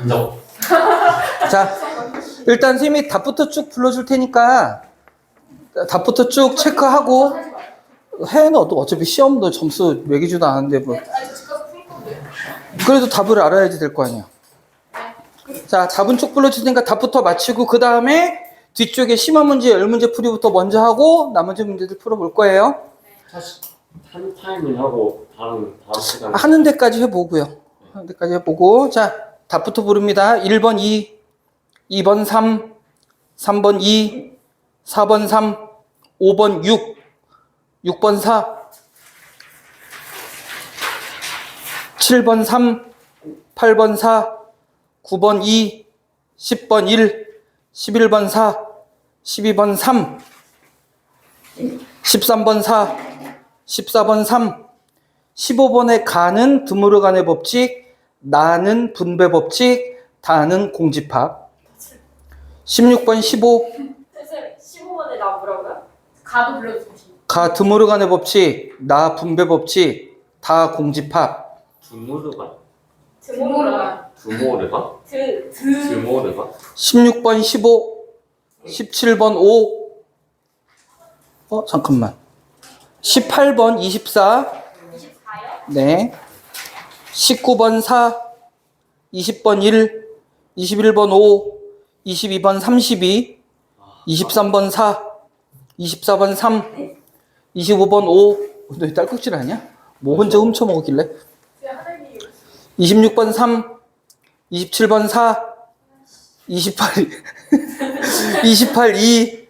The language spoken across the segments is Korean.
인정. 자, 일단 선생님이 답부터 쭉 불러줄 테니까 답부터 쭉 체크하고 해는 어차피 시험도 점수 매기지도 않았는데 뭐. 그래도 답을 알아야지 될 거 아니야. 자, 답은 쭉 불러줄 테니까 답부터 마치고 그 다음에 뒤쪽에 심화 문제, 열 문제 풀이부터 먼저 하고 나머지 문제들 풀어볼 거예요. 사실 한 타임을 하고 다음 시간 하는 데까지 해보고요. 하는 데까지 해보고 자, 답부터 부릅니다. 1번 2, 2번 3, 3번 2, 4번 3, 5번 6, 6번 4, 7번 3, 8번 4, 9번 2, 10번 1, 11번 4, 12번 3, 13번 4, 14번 3, 15번에 가는 드무르간의 법칙, 나는 분배 법칙, 다는 공집합. 16번 15. 15번에 나 뭐라고요? 가도 불러주세요. 가 드무르간의 법칙, 나 분배 법칙, 다 공집합. 두모르가 드모르간. 두모르가 16번 15. 17번 5. 잠깐만. 18번 24. 24요? 네. 19번 4. 20번 1. 21번 5. 22번 32. 23번 4. 24번 3. 25번 5. 너 딸꾹질 아니야? 뭐 혼자 훔쳐먹었길래? 26번 3. 27번 4. 28. 28 2.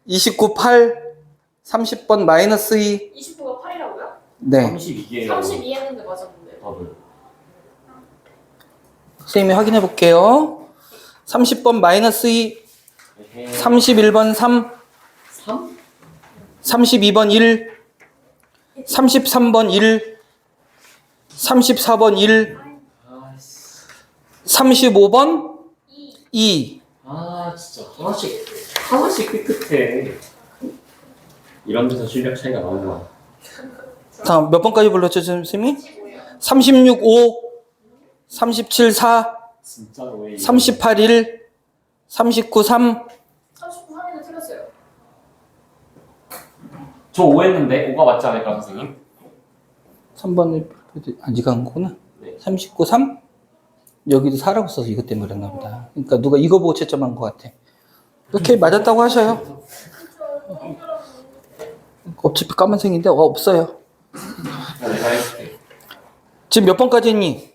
29 8. 30번 마이너스 2. 29가 8이라고요? 네. 32개 32 했는데 맞았는데. 답을 선생님이 확인해 볼게요. 30번 마이너스 2. 31번 3. 3? 32번 1. 33번 1. 34번 1. 35번 2. 아 진짜 하나씩 삐끗해. 이런 데서 실력 차이가 나는 거야. 다음 몇 번까지 불렀죠, 선생님이? 36 5. 37 4. 진짜 왜 38 1. 39 3. 39 하나는 틀렸어요. 저 5 했는데 5가 맞지 않을까 선생님? 3번을 아직 간 거구나. 네. 39 3. 여기도 4라고 써서 이것 때문에 그랬나 보다. 그러니까 누가 이거 보고 채점한 것 같아. 이렇게 맞았다고 하셔요. 어차피 까만색인데 없어요. 내가 해줄게. 지금 몇 번까지 했니?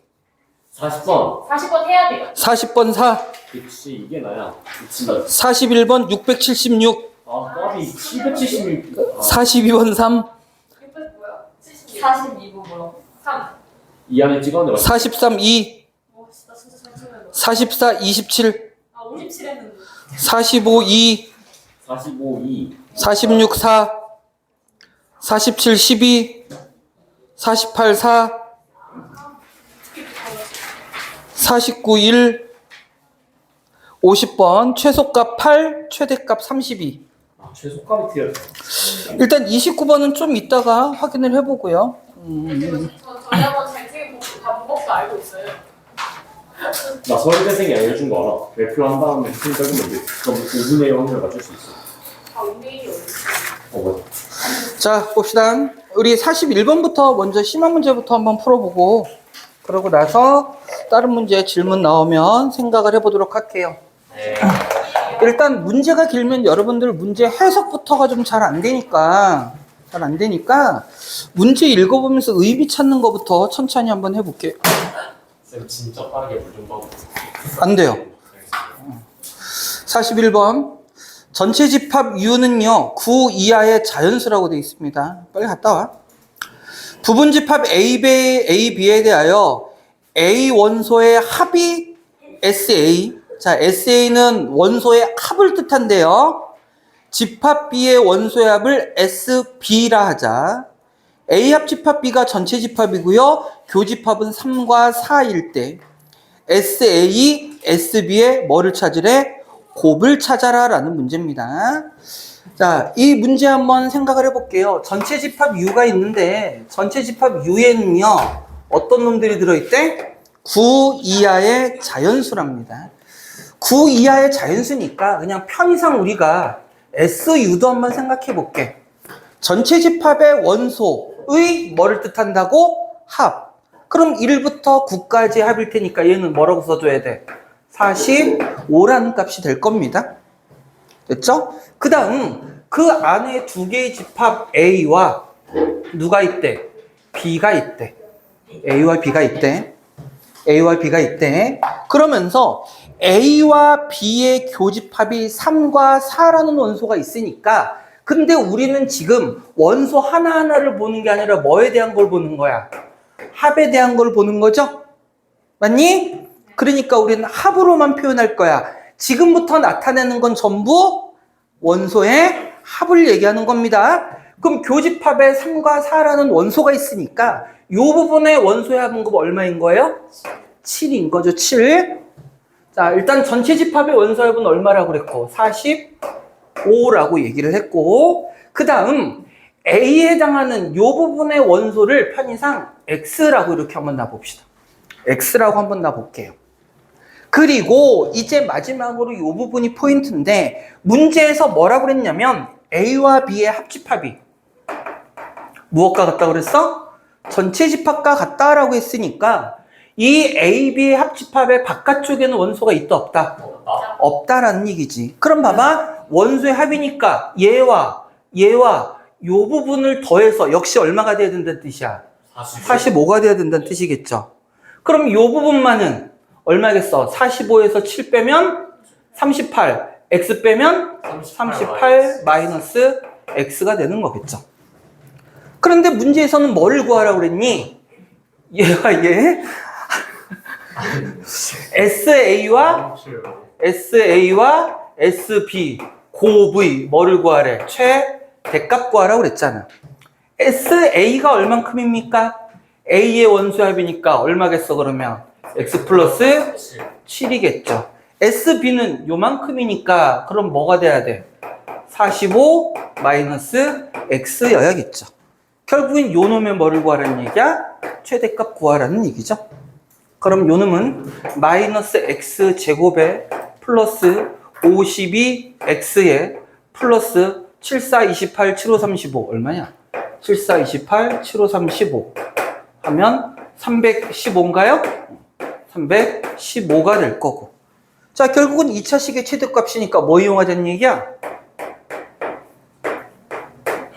40번 40번 해야 돼요. 40번 4. 그치 이게 나야. 그치 41번 676. 아 까비 776. 42번 3. 600 뭐야? 42번 뭐야? 3. 이 안에 찍었는데 43 2. 와, 나 진짜 잘 찍어야 44 27. 아, 57 했는데. 45 2. 45 2. 46 4. 47 12. 48 4. 49 1. 50번 최소값 8, 최대값 32. 아 최소값이 틀렸어. 일단 29번은 좀 이따가 확인을 해보고요. 저희 한번 잘 찍은 방법도 알고 있어요. 나 서울대생이 알려준 거 알아. 발표한 다음에 풀 적으면 돼. 그럼 5분의 1 확률을 맞출 수 있어. 다 운명이 어디 있어요? 맞아. 자, 봅시다. 우리 41번부터 먼저 심화 문제부터 한번 풀어보고 그러고 나서 다른 문제 질문 나오면 생각을 해보도록 할게요. 네. 일단 문제가 길면 여러분들 문제 해석부터가 좀 잘 안 되니까 문제 읽어보면서 의미 찾는 것부터 천천히 한번 해볼게요. 쌤 진짜 빠르게 물 좀 봐봐. 안 돼요. 41번 전체 집합 U는요 9 이하의 자연수라고 되어 있습니다. 빨리 갔다 와. 부분 집합 AB에 대하여 A 원소의 합이 SA. 자, SA는 원소의 합을 뜻한대요. 집합 B의 원소의 합을 SB라 하자. A합 집합 B가 전체 집합이고요. 교집합은 3과 4일 때 SA, SB의 뭐를 찾으래? 곱을 찾아라 라는 문제입니다. 자, 이 문제 한번 생각을 해볼게요. 전체 집합 U가 있는데 전체 집합 U에는요 어떤 놈들이 들어있대? 9 이하의 자연수랍니다. 9 이하의 자연수니까 그냥 편의상 우리가 SU도 한번 생각해 볼게. 전체 집합의 원소의 뭐를 뜻한다고? 합. 그럼 1부터 9까지 합일 테니까 얘는 뭐라고 써줘야 돼? 45라는 값이 될 겁니다. 됐죠? 그 다음 그 안에 두 개의 집합 A와 누가 있대? B가 있대. A와 B가 있대. A와 B가 있대. 그러면서 A와 B의 교집합이 3과 4라는 원소가 있으니까 근데 우리는 지금 원소 하나하나를 보는 게 아니라 뭐에 대한 걸 보는 거야? 합에 대한 걸 보는 거죠? 맞니? 그러니까 우리는 합으로만 표현할 거야. 지금부터 나타내는 건 전부 원소의 합을 얘기하는 겁니다. 그럼 교집합에 3과 4라는 원소가 있으니까 이 부분의 원소의 합은 얼마인 거예요? 7인 거죠. 7. 자, 일단 전체 집합의 원소의 합은 얼마라고 그랬고 45라고 얘기를 했고 그 다음 A에 해당하는 이 부분의 원소를 편의상 X라고 이렇게 한번 놔봅시다. X라고 한번 놔볼게요. 그리고 이제 마지막으로 이 부분이 포인트인데 문제에서 뭐라고 그랬냐면 A와 B의 합집합이 무엇과 같다고 그랬어? 전체 집합과 같다라고 했으니까 이 A, B의 합집합의 바깥쪽에는 원소가 있다 없다? 없다라는 얘기지. 그럼 봐봐. 원소의 합이니까 얘와 이 부분을 더해서 역시 얼마가 돼야 된다는 뜻이야? 45가 돼야 된다는 뜻이겠죠. 그럼 이 부분만은 얼마겠어? 45에서 7 빼면 38, X 빼면 38 마이너스 X가 되는 거겠죠. 그런데 문제에서는 뭐를 구하라고 그랬니? 얘가 얘 SA와 SB 고-V 뭐를 구하래? 최대값 구하라고 그랬잖아. SA가 얼만큼입니까? A의 원소합이니까 얼마겠어 그러면? X 플러스 7이겠죠. SB는 요만큼이니까 그럼 뭐가 돼야 돼? 45 마이너스 X여야겠죠. 결국엔 요 놈의 뭐를 구하라는 얘기야? 최대값 구하라는 얘기죠. 그럼 요 놈은 마이너스 X 제곱에 플러스 52X에 플러스 74, 28, 75, 35 얼마냐? 74, 28, 75, 35 하면 315인가요? 315가 될 거고. 자, 결국은 2차식의 최대값이니까 뭐 이용하자는 얘기야?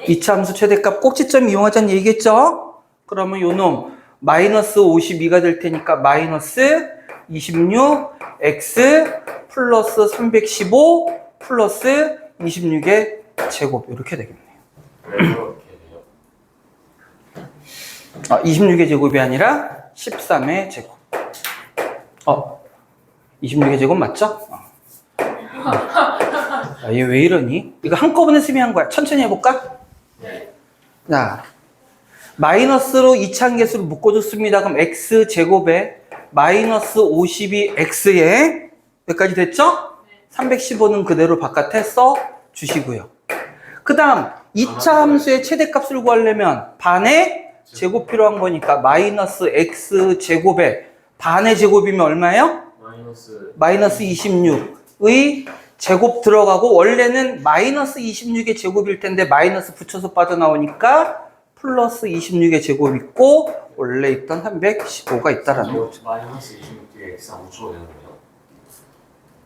2차 함수 최대값 꼭지점 이용하자는 얘기겠죠? 그러면 요 놈 마이너스 52가 될 테니까 마이너스 26 x 플러스 315 플러스 26의 제곱 이렇게 되겠네요. 왜 그렇게 돼요? 26의 제곱이 아니라 13의 제곱. 26의 제곱 맞죠? 얘 왜 이러니? 이거 한꺼번에 쓰면 거야. 천천히 해볼까? 네. 자, 마이너스로 이차함계수를 묶어줬습니다. 그럼 x 제곱에 마이너스 52x에 몇 가지 됐죠? 315는 그대로 바깥에 써 주시고요. 그 다음 2차 함수의 최대값을 구하려면 반의 제곱 필요한 거니까 마이너스 x 제곱에 반의 제곱이면 얼마예요? 마이너스 26의 제곱 들어가고 원래는 마이너스 26의 제곱일 텐데 마이너스 붙여서 빠져나오니까 플러스 26의 제곱 있고 원래 있던 315가 있다라는 거죠. 마이너스 26에 X 안 붙여도 되는 거예요?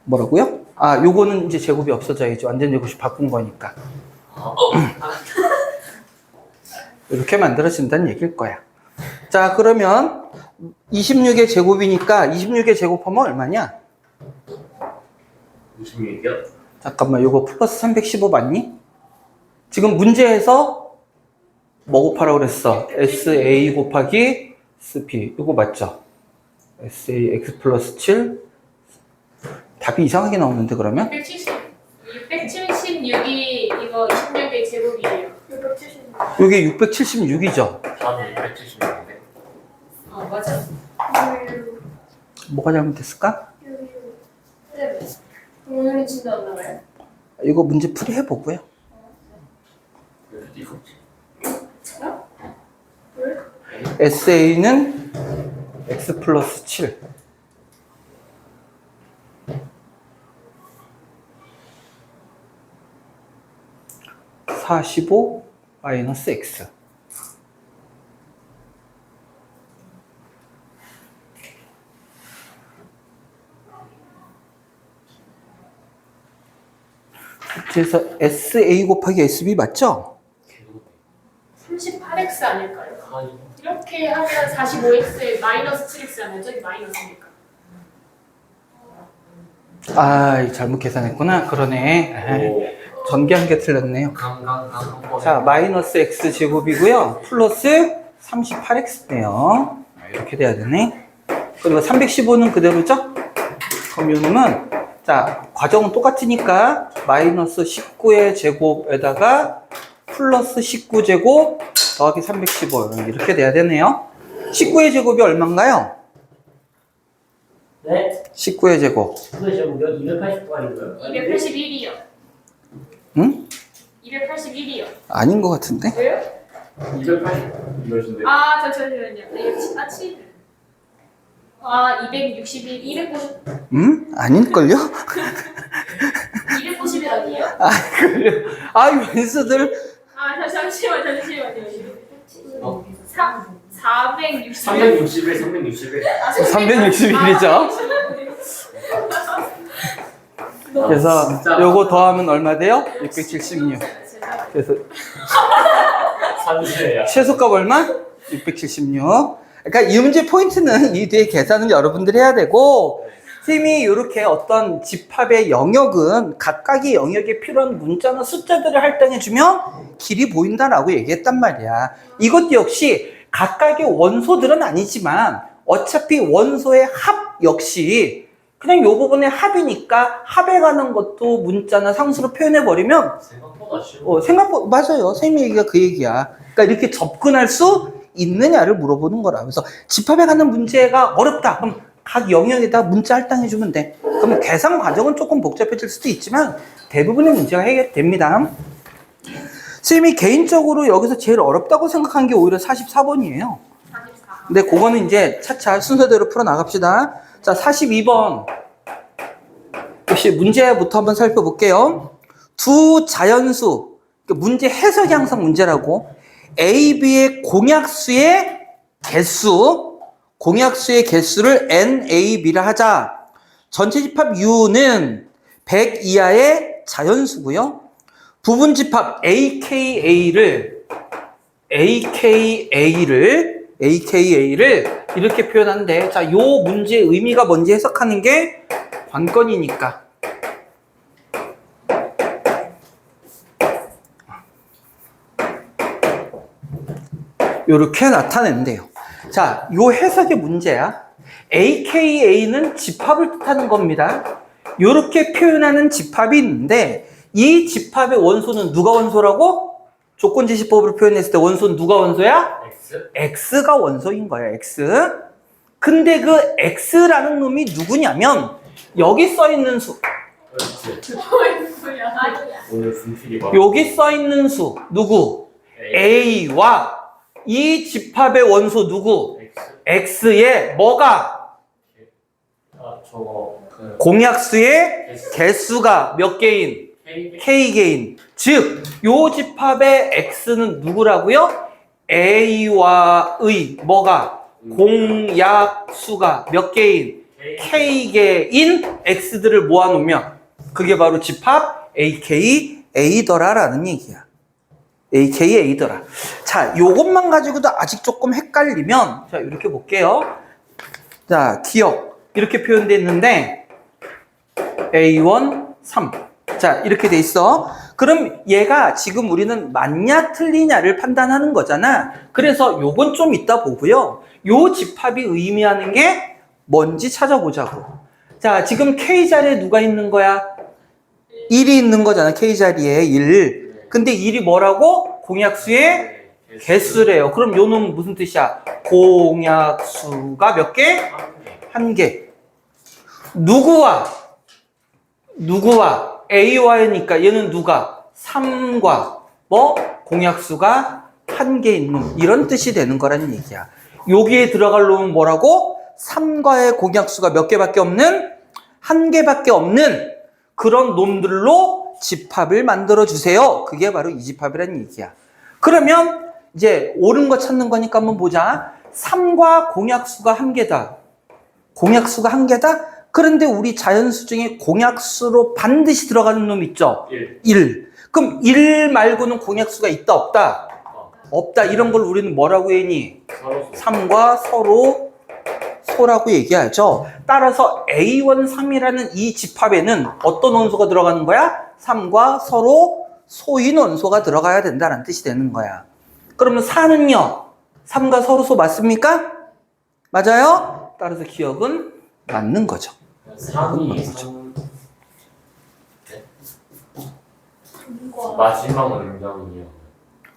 뭐라고요? 요거는 이제 제곱이 없어져야죠. 완전 제곱이 바꾼 거니까. 이렇게 만들어진다는 얘기일 거야. 자, 그러면 26의 제곱이니까 26의 제곱하면 얼마냐? 56이요? 잠깐만, 요거 플러스 315 맞니? 지금 문제에서 뭐 곱하라고 그랬어? SA 곱하기 SP. 요거 맞죠? SA X 플러스 7. 답이 이상하게 나오는데, 그러면? 676이 이거 26의 제곱이에요. 676. 요게 676이죠? 답이 276인데? 맞아. 뭐가 잘못됐을까? 오늘은 진짜 안 나와요? 이거 문제 풀이 해보고요. 왜 이렇게 띠껍지? 진짜? 왜? SA는 X 플러스 7. (45) 마이너스 X. 그래서 SA 곱하기 SB 맞죠? 38x 아닐까요? 아니. 이렇게 하면 45x에 마이너스 7x 하면 저기 마이너스니까. 아, 잘못 계산했구나. 그러네. 오. 전개한 게 틀렸네요. 강강강. 자, 마이너스 x 제곱이고요. 플러스 38x네요. 이렇게 돼야 되네. 그리고 315는 그대로죠? 그럼 요놈은, 자, 과정은 똑같으니까 마이너스 19의 제곱에다가 플러스 19제곱 더하기 315 이렇게 돼야 되네요. 19의 제곱이 얼마인가요? 네. 19의 제곱. 그거 좀 280도아닌가요? 281이요. 응? 281이요. 아닌 것 같은데? 왜요? 280 이러신데. 아, 잠시만요. 이거 7. 아, 261, 290, 아닐걸요? 290이 아니에요? 아, 그래요? 아, 이 왼수들. 아, 잠시만요. 461, 361, 361. 361이죠. 그래서 진짜. 요거 더하면 얼마 돼요? 676. 그래서 산수야. 최소값 얼마? 676. 그러니까 이 문제 포인트는 이 뒤에 계산을 여러분들이 해야 되고, 선생님이 이렇게 어떤 집합의 영역은 각각의 영역에 필요한 문자나 숫자들을 할당해주면 길이 보인다라고 얘기했단 말이야. 이것 역시 각각의 원소들은 아니지만 어차피 원소의 합 역시 그냥 요 부분의 합이니까 합에 관한 것도 문자나 상수로 표현해버리면 생각보다 쉬워. 생각보다 맞아요. 선생님 얘기가 그 얘기야. 그러니까 이렇게 접근할 수 있느냐를 물어보는 거라. 그래서 집합에 관한 문제가 어렵다. 그럼 각 영역에다 문자 할당해주면 돼. 그러면 계산 과정은 조금 복잡해질 수도 있지만 대부분의 문제가 해결됩니다. 선생님이 개인적으로 여기서 제일 어렵다고 생각한 게 오히려 44번이에요. 44. 근데 그거는 이제 차차 순서대로 풀어 나갑시다. 자, 42번. 역시 문제부터 한번 살펴볼게요. 두 자연수, 문제 해석이 항상 문제라고. A, B의 공약수의 개수를 N, A, B라 하자. 전체 집합 U는 100 이하의 자연수고요. 부분 집합 AKA를 이렇게 표현하는데, 자, 요 문제의 의미가 뭔지 해석하는 게 관건이니까. 요렇게 나타낸대요. 자, 요 해석의 문제야. AKA는 집합을 뜻하는 겁니다. 요렇게 표현하는 집합이 있는데, 이 집합의 원소는 누가 원소라고? 조건지시법으로 표현했을 때 원소는 누가 원소야? X? X가 원소인 거야, X. 근데 그 X라는 놈이 누구냐면, 여기 써 있는 수, 그렇지. 뭐야? 아니야. 오늘 분필이 봐. 여기 써 있는 수, 누구? A와 이 집합의 원소 누구? X. X의 뭐가? 아, 저거. 공약수의 개수가 몇 개인? K. K개인. 즉, 요 집합의 X는 누구라고요? A와의 뭐가? 공약수가 몇 개인? K개인 X들을 모아놓으면 그게 바로 집합 AKA더라라는 얘기야. AKA더라. 자, 요것만 가지고도 아직 조금 헷갈리면, 자, 이렇게 볼게요. 자, 기억. 이렇게 표현되어 있는데, A1, 3. 자, 이렇게 돼 있어. 그럼 얘가 지금 우리는 맞냐, 틀리냐를 판단하는 거잖아. 그래서 요건 좀 이따 보고요. 요 집합이 의미하는 게 뭔지 찾아보자고. 자, 지금 K자리에 누가 있는 거야? 1이 있는 거잖아, K자리에 1. 근데 1이 뭐라고? 공약수의 개수래요. 그럼 요 놈은 무슨 뜻이야? 공약수가 몇 개? 1개. 누구와 A와니까 얘는 누가? 3과 뭐? 공약수가 1개인 놈. 이런 뜻이 되는 거라는 얘기야. 여기에 들어갈 놈은 뭐라고? 3과의 공약수가 몇 개밖에 없는? 1개밖에 없는 그런 놈들로 집합을 만들어 주세요. 그게 바로 이 집합이라는 얘기야. 그러면 이제 옳은 거 찾는 거니까 한번 보자. 3과 공약수가 1개다. 공약수가 1개다? 그런데 우리 자연수 중에 공약수로 반드시 들어가는 놈 있죠? 1. 그럼 1 말고는 공약수가 있다, 없다? 없다. 이런 걸 우리는 뭐라고 했니? 3과 서로 소라고 얘기하죠. 따라서 A1, 3이라는 이 집합에는 어떤 원소가 들어가는 거야? 3과 서로 소인 원소가 들어가야 된다는 뜻이 되는 거야. 그러면 4는요? 3과 서로 소 맞습니까? 맞아요? 따라서 기억은 맞는 거죠. 3이 3 마지막 문장이요.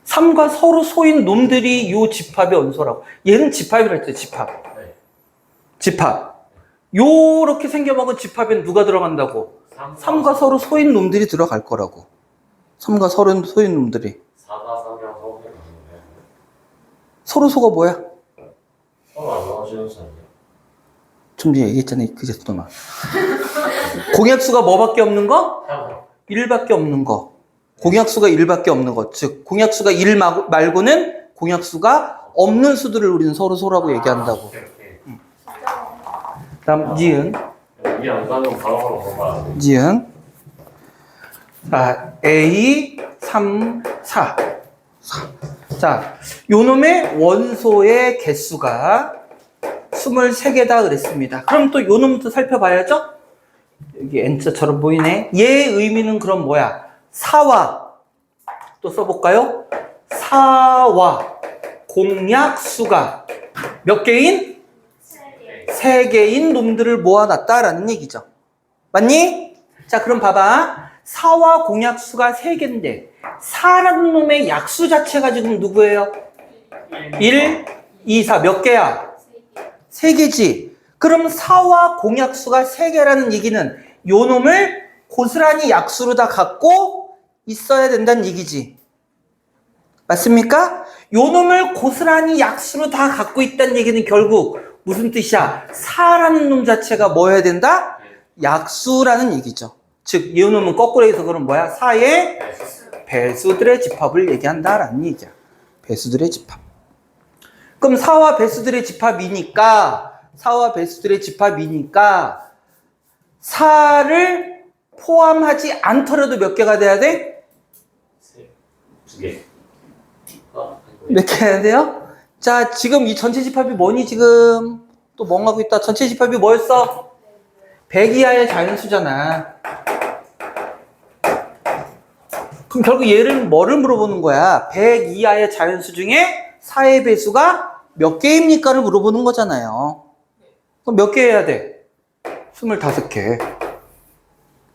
3과 서로 소인 놈들이 이 집합의 원소라고. 얘는 집합이라 했죠. 집합. 네. 집합. 요렇게 생겨먹은 집합엔 누가 들어간다고? 3과 서로 소인 놈들이 들어갈 거라고. 3과 서로 소인 놈들이. 4가 3이랑 서로 가는 거예요. 서로 소가 뭐야? 서로 안 나와주는 사이요. 좀 전에 얘기했잖아. 그제 또 공약수가 뭐밖에 없는 거? 1밖에 없는 거. 공약수가 1밖에 없는 것. 즉 공약수가 1 말고는 공약수가 없는 수들을 우리는 서로 소라고 얘기한다고. 오케이. 다음 니은. 이해 안 가면 바로 넘어가야 돼. 니은. 자, A, 3, 4. 자, 요 놈의 원소의 개수가 23개다 그랬습니다. 그럼 또 요 놈부터 살펴봐야죠? 여기 N자처럼 보이네. 얘의 의미는 그럼 뭐야? 4와 또 써볼까요? 4와 공약수가 몇 개인? 3개인 놈들을 모아놨다라는 얘기죠. 맞니? 자, 그럼 봐봐. 4와 공약수가 3개인데 4라는 놈의 약수 자체가 지금 누구예요? 1, 2, 4 몇 개야? 3개지. 그럼 4와 공약수가 3개라는 얘기는 요 놈을 고스란히 약수로 다 갖고 있어야 된다는 얘기지. 맞습니까? 요 놈을 고스란히 약수로 다 갖고 있다는 얘기는 결국 무슨 뜻이야? 4라는 놈 자체가 뭐 해야 된다? 약수라는 얘기죠. 즉, 이 놈은 거꾸로 해서 그럼 뭐야? 4의 배수들의 집합을 얘기한다라는 얘기야. 배수들의 집합. 그럼 4와 배수들의 집합이니까 4를 포함하지 않더라도 몇 개가 돼야 돼? 2개. 몇 개 해야 돼요? 자, 지금 이 전체 집합이 뭐니 지금? 또 멍하고 있다. 전체 집합이 뭐였어? 100 이하의 자연수잖아. 그럼 결국 얘를 뭐를 물어보는 거야? 100 이하의 자연수 중에 4의 배수가 몇 개입니까를 물어보는 거잖아요. 그럼 몇 개 해야 돼? 25개.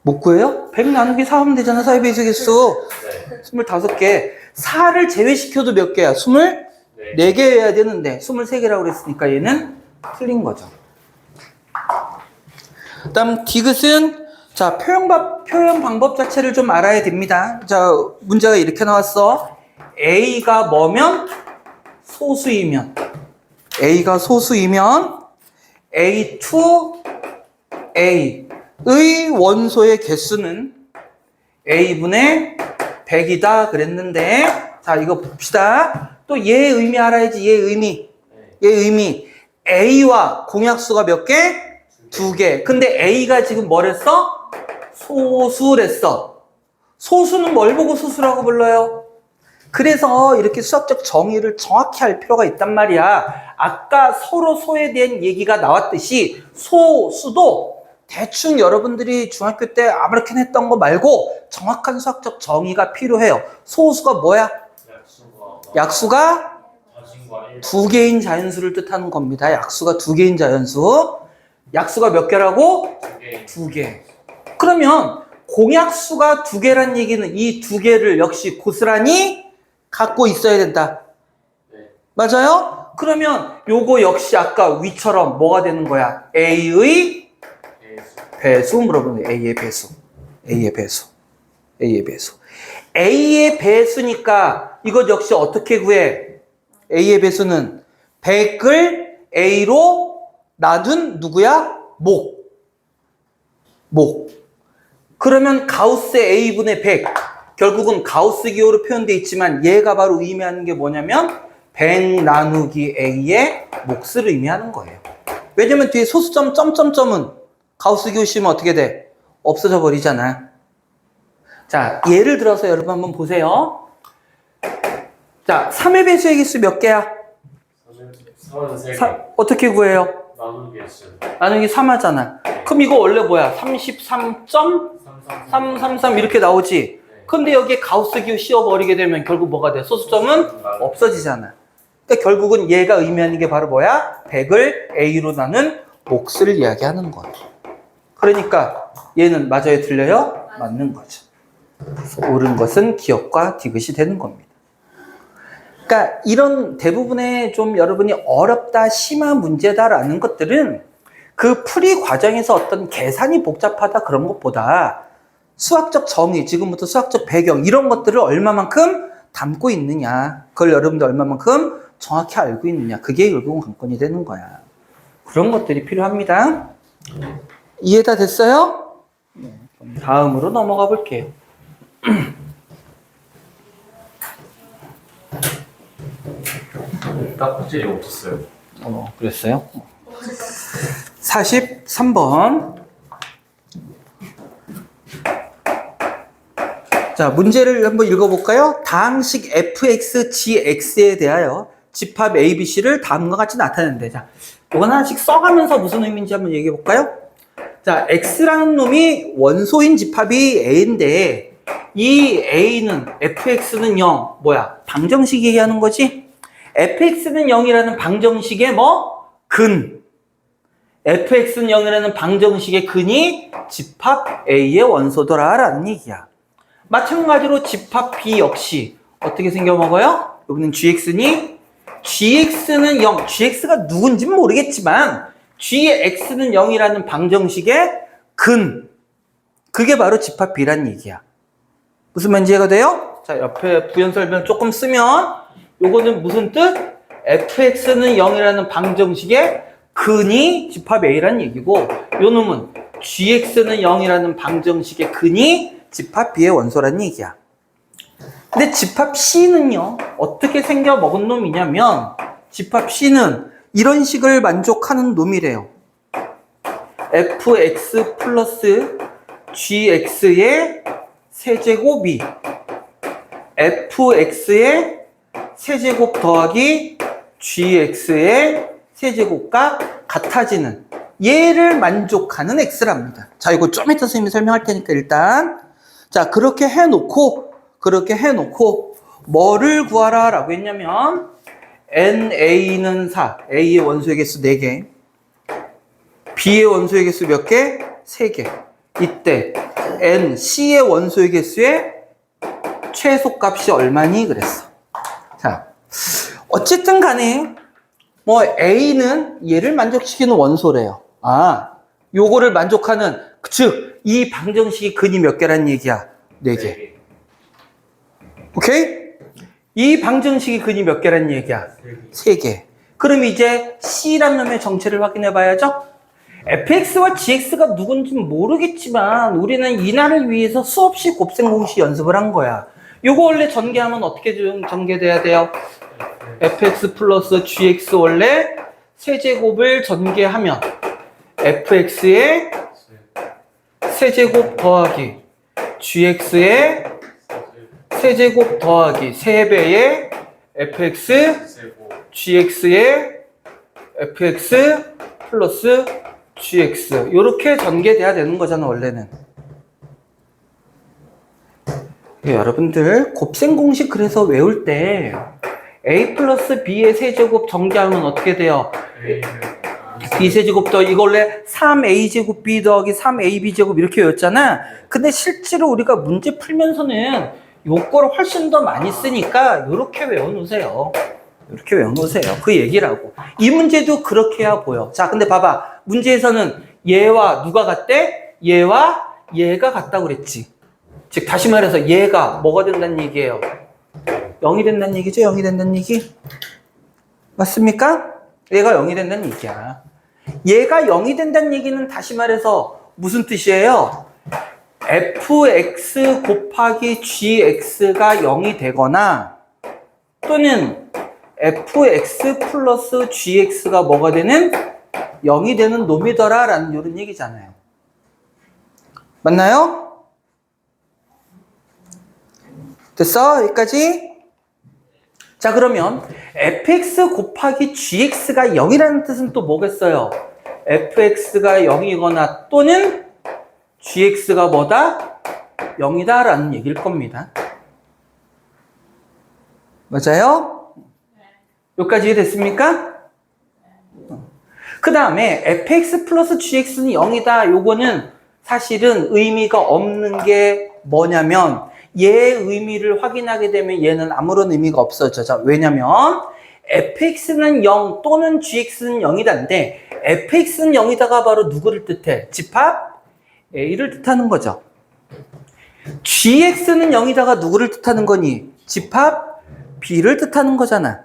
못 구해요? 100 나누기 4 하면 되잖아. 4의 배수 개수. 네. 25개. 4를 제외시켜도 몇 개야? 24개 해야 되는데 23개라고 그랬으니까 얘는 틀린 거죠. 다음 디귿은 자, 표현 방법 자체를 좀 알아야 됩니다. 자, 문제가 이렇게 나왔어. A가 뭐면? 소수이면. A가 소수이면 A2, A의 원소의 개수는 A분의 100이다 그랬는데, 자, 이거 봅시다. 또 얘의 의미 알아야지. 얘의 의미. A와 공약수가 몇 개? 2개. 근데 A가 지금 뭐랬어? 소수랬어. 소수는 뭘 보고 소수라고 불러요? 그래서 이렇게 수학적 정의를 정확히 할 필요가 있단 말이야. 아까 서로 소에 대한 얘기가 나왔듯이 소수도 대충 여러분들이 중학교 때 아무렇게나 했던 거 말고 정확한 수학적 정의가 필요해요. 소수가 뭐야? 약수가 2개인 자연수를 뜻하는 겁니다. 약수가 2개인 자연수. 약수가 몇 개라고? 2개. 그러면 공약수가 2개란 얘기는 이 2개를 역시 고스란히 갖고 있어야 된다. 맞아요? 그러면 요거 역시 아까 위처럼 뭐가 되는 거야? A의 배수 물어보는 거예요. A의 배수니까 이것 역시 어떻게 구해? A의 배수는 100을 A로 나눈 누구야? 목. 그러면 가우스 A분의 100. 결국은 가우스 기호로 표현되어 있지만 얘가 바로 의미하는 게 뭐냐면 100 나누기 A의 몫을 의미하는 거예요. 왜냐면 뒤에 소수점 점점점은 가우스 기호 씌우면 어떻게 돼? 없어져 버리잖아. 자, 예를 들어서 여러분 한번 보세요. 자, 3의 배수의 개수 몇 개야? 33개. 어떻게 구해요? 나누기 S. 나누기 3 하잖아. 그럼 이거 원래 뭐야? 33.333 이렇게 나오지? 근데 여기에 가우스 기호 씌워버리게 되면 결국 뭐가 돼? 소수점은 없어지잖아. 그러니까 결국은 얘가 의미하는 게 바로 뭐야? 100을 A로 나눈 몫을 이야기하는 거야. 그러니까 얘는 맞아요? 틀려요? 맞는 거죠. 그래서 옳은 것은 기억과 디귿이 되는 겁니다. 그러니까 이런 대부분의 좀 여러분이 어렵다, 심한 문제다라는 것들은 그 풀이 과정에서 어떤 계산이 복잡하다 그런 것보다 수학적 정의, 지금부터 수학적 배경 이런 것들을 얼마만큼 담고 있느냐, 그걸 여러분들 얼마만큼 정확히 알고 있느냐, 그게 결국은 관건이 되는 거야. 그런 것들이 필요합니다. 이해 다 됐어요? 네, 그럼 다음으로 넘어가 볼게요. 딱 확실히 없었어요. 그랬어요? 43번. 자, 문제를 한번 읽어볼까요? 다항식 fx, gx에 대하여 집합 abc를 다음과 같이 나타내는데, 자, 이건 하나씩 써가면서 무슨 의미인지 한번 얘기해볼까요? 자, x라는 놈이 원소인 집합이 a인데, 이 a는, fx는 0, 뭐야? 방정식 얘기하는 거지? fx는 0이라는 방정식의 뭐? 근. fx는 0이라는 방정식의 근이 집합 a의 원소더라 라는 얘기야. 마찬가지로 집합 B 역시 어떻게 생겨먹어요? 여기는 gx니 gx는 0, gx가 누군지는 모르겠지만 gx는 0이라는 방정식의 근, 그게 바로 집합 B란 얘기야. 무슨 말인지 이해가 돼요? 자, 옆에 부연 설명 조금 쓰면 요거는 무슨 뜻? fx는 0이라는 방정식의 근이 집합 A란 얘기고, 요 놈은 gx는 0이라는 방정식의 근이 집합 B의 원소란 얘기야. 근데 집합 C는요, 어떻게 생겨 먹은 놈이냐면, 집합 C는 이런 식을 만족하는 놈이래요. fx 플러스 gx의 세제곱이 fx의 세제곱 더하기 gx의 세제곱과 같아지는 얘를 만족하는 x랍니다. 자, 이거 좀 이따 선생님이 설명할 테니까 일단, 자, 그렇게 해놓고 뭐를 구하라 라고 했냐면 na는 4, a의 원소의 개수 4개, b의 원소의 개수 몇 개? 3개. 이때 n, c의 원소의 개수의 최소값이 얼마니? 그랬어. 자, 어쨌든 간에 뭐 a는 얘를 만족시키는 원소래요. 아, 요거를 만족하는, 즉 이 방정식이 근이 몇 개란 얘기야? 4개. 오케이? 이 방정식이 근이 몇 개란 얘기야? 3개. 그럼 이제 C란 놈의 정체를 확인해 봐야죠? fx와 gx가 누군지는 모르겠지만 우리는 이날을 위해서 수없이 곱셈 공식 연습을 한 거야. 요거 원래 전개하면 어떻게 좀 전개돼야 돼요? fx 플러스 gx 원래 세제곱을 전개하면 fx의 세제곱 더하기 gx의 세제곱 더하기 3배의 fx gx의 fx 플러스 gx 요렇게 전개돼야 되는 거잖아 원래는. 여러분들 곱셈 공식 그래서 외울 때 a 플러스 b의 세제곱 전개하면 어떻게 돼요? b 세제곱 더 이거 원래 3a제곱 b 더하기 3ab제곱 이렇게 외웠잖아. 근데 실제로 우리가 문제 풀면서는 요거를 훨씬 더 많이 쓰니까 요렇게 외워놓으세요. 이렇게 외워놓으세요. 그 얘기라고. 이 문제도 그렇게 해야 보여. 자, 근데 봐봐. 문제에서는 얘와 누가 같대? 얘와 얘가 같다고 그랬지. 즉 다시 말해서 얘가 뭐가 된다는 얘기예요? 0이 된다는 얘기죠? 0이 된다는 얘기? 맞습니까? 얘가 0이 된다는 얘기야. 얘가 0이 된다는 얘기는 다시 말해서 무슨 뜻이에요? fx 곱하기 gx가 0이 되거나 또는 fx 플러스 gx가 뭐가 되는? 0이 되는 놈이더라 라는 이런 얘기잖아요. 맞나요? 됐어? 여기까지? 자, 그러면 fx 곱하기 gx가 0이라는 뜻은 또 뭐겠어요? fx가 0이거나 또는 gx가 뭐다? 0이다 라는 얘기일 겁니다. 맞아요? 여기까지 이해됐습니까? 그 다음에 fx 플러스 gx는 0이다. 요거는 사실은 의미가 없는 게 뭐냐면 얘의 의미를 확인하게 되면 얘는 아무런 의미가 없어져. 왜냐면 fx는 0 또는 gx는 0이다인데 fx는 0이다가 바로 누구를 뜻해? 집합 a를 뜻하는 거죠. gx는 0이다가 누구를 뜻하는 거니? 집합 b를 뜻하는 거잖아.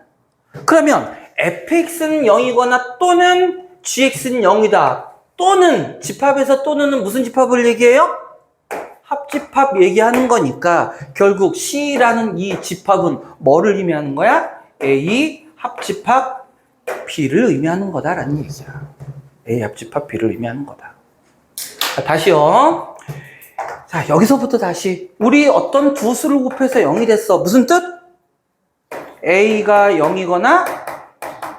그러면 fx는 0이거나 또는 gx는 0이다. 또는 집합에서 또는은 무슨 집합을 얘기해요? 합집합 얘기하는 거니까 결국 C라는 이 집합은 뭐를 의미하는 거야? A 합집합 B를 의미하는 거다라는 얘기야. A 합집합 B를 의미하는 거다. 자, 다시요. 자, 여기서부터 다시 우리 어떤 두 수를 곱해서 0이 됐어. 무슨 뜻? A가 0이거나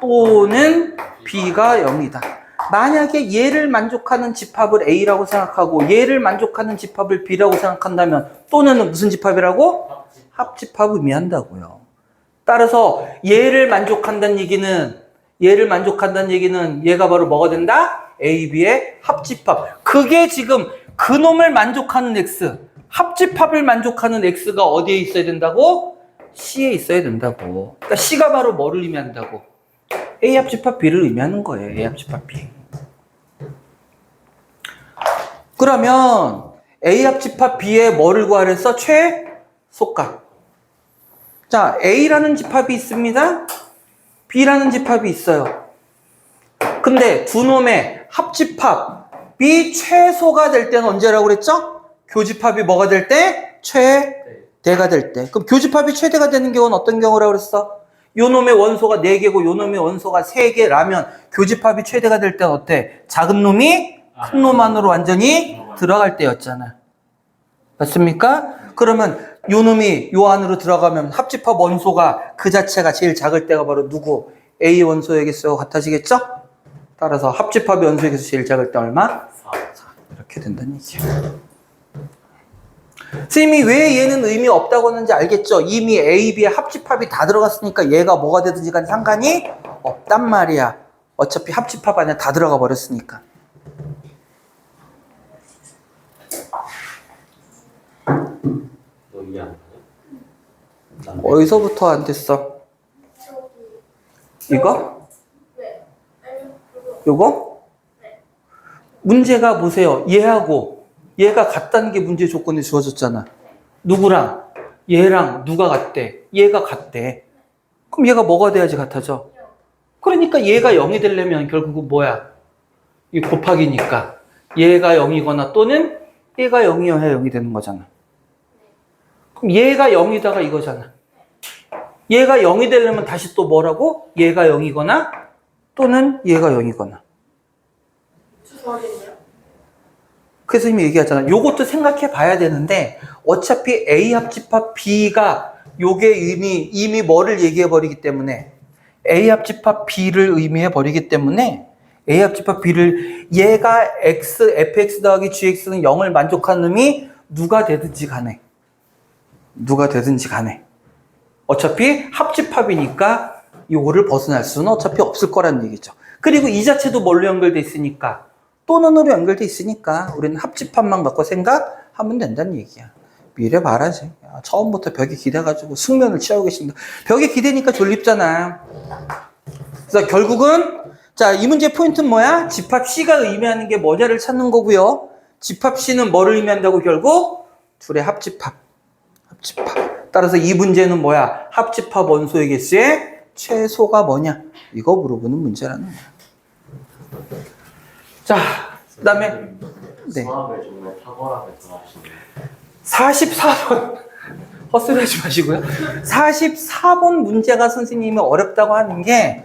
또는 B가 0이다. 만약에 얘를 만족하는 집합을 A라고 생각하고 얘를 만족하는 집합을 B라고 생각한다면 또는 무슨 집합이라고? 합집합을 의미한다고요. 따라서 얘를 만족한다는 얘기는 얘가 바로 뭐가 된다? A, B의 합집합. 그게 지금 그놈을 만족하는 X, 합집합을 만족하는 X가 어디에 있어야 된다고? C에 있어야 된다고. 그러니까 C가 바로 뭐를 의미한다고? A 합집합 B를 의미하는 거예요. A 합집합 B. 그러면 A 합집합 B의 뭐를 구하랬어? 최소값. 자, A라는 집합이 있습니다. B라는 집합이 있어요. 근데 두 놈의 합집합이 최소가 될 때는 언제라고 그랬죠? 교집합이 뭐가 될 때? 최대가 될 때. 그럼 교집합이 최대가 되는 경우는 어떤 경우라고 그랬어? 요 놈의 원소가 4개고 요 놈의 원소가 3개라면 교집합이 최대가 될 때는 어때? 작은 놈이 큰 놈 안으로 완전히 들어갈 때였잖아. 맞습니까? 그러면 요 놈이 요 안으로 들어가면 합집합 원소가 그 자체가 제일 작을 때가 바로 누구? A 원소의 개수가 같아지겠죠? 따라서 합집합의 원소의 개수 제일 작을 때 얼마? 4. 이렇게 된다는 얘기야. 선생님이 왜 얘는 의미 없다고 하는지 알겠죠? 이미 A, B의 합집합이 다 들어갔으니까 얘가 뭐가 되든지 간에 상관이 없단 말이야. 어차피 합집합 안에 다 들어가 버렸으니까. 너 이해 안 가냐? 어디서부터 안 됐어? 이거? 네. 요거? 문제가 보세요. 얘하고 얘가 같다는 게 문제 조건에 주어졌잖아. 누구랑? 얘랑 누가 같대? 얘가 같대. 그럼 얘가 뭐가 돼야지 같아져? 그러니까 얘가 0이 되려면 결국은 뭐야? 이 곱하기니까 얘가 0이거나 또는 얘가 0이어야 0이 되는 거잖아. 그럼 얘가 0이다가 이거잖아. 얘가 0이 되려면 다시 또 뭐라고? 얘가 0이거나 또는 얘가 0이거나. 주소하겠네요. 그래서 이미 얘기하잖아. 요것도 생각해 봐야 되는데 어차피 A 합집합 B가 요게 이미 뭐를 얘기해 버리기 때문에 A 합집합 B를 의미해 버리기 때문에 A 합집합 B를 얘가 X, fx 더하기 gx는 0을 만족하는 놈이 누가 되든지 간에 어차피 합집합이니까 요거를 벗어날 수는 어차피 없을 거라는 얘기죠. 그리고 이 자체도 뭘로 연결돼 있으니까 또는으로 연결돼 있으니까 우리는 합집합만 갖고 생각하면 된다는 얘기야. 미래 말하지. 처음부터 벽에 기대가지고 숙면을 취하고 계십니다. 벽에 기대니까 졸립잖아. 그래서 결국은 자, 이 문제 포인트는 뭐야? 집합 C가 의미하는 게 뭐냐를 찾는 거고요. 집합 C는 뭐를 의미한다고 결국? 둘의 합집합. 따라서 이 문제는 뭐야? 합집합 원소의 개수의 최소가 뭐냐? 이거 물어보는 문제라는 거야. 자, 그 다음에 네. 수학을 정말 탁월하게 좋아하시네요. 44번 헛소리하지 마시고요. 44번 문제가 선생님이 어렵다고 하는 게,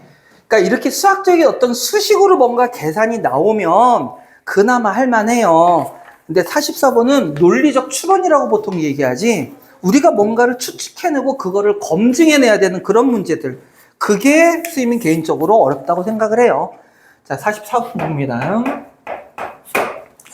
그러니까 이렇게 수학적인 어떤 수식으로 뭔가 계산이 나오면 그나마 할만해요. 근데 44번은 논리적 추론이라고 보통 얘기하지, 우리가 뭔가를 추측해내고 그거를 검증해내야 되는 그런 문제들, 그게 선생님은 개인적으로 어렵다고 생각을 해요. 자, 44번입니다.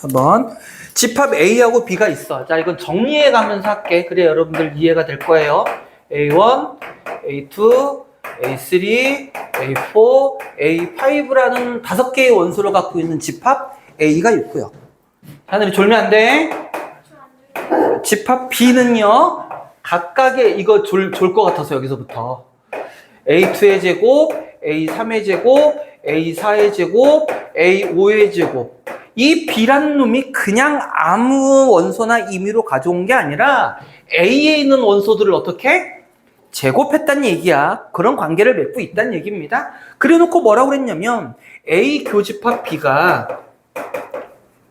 한번 집합 A하고 B가 있어. 자, 이건 정리해 가면서 할게. 그래 여러분들 이해가 될 거예요. A1, A2, A3, A4, A5라는 5개의 원소를 갖고 있는 집합 A가 있고요. 하늘이 졸면 안 돼. 집합 B는요, 각각의, 이거 졸 것 같아서 여기서부터 A2의 제곱, A3의 제곱, A4의 제곱, A5의 제곱. 이 B라는 놈이 그냥 아무 원소나 임의로 가져온 게 아니라 A에 있는 원소들을 어떻게? 제곱했다는 얘기야. 그런 관계를 맺고 있다는 얘기입니다. 그래 놓고 뭐라고 그랬냐면 A 교집합 B가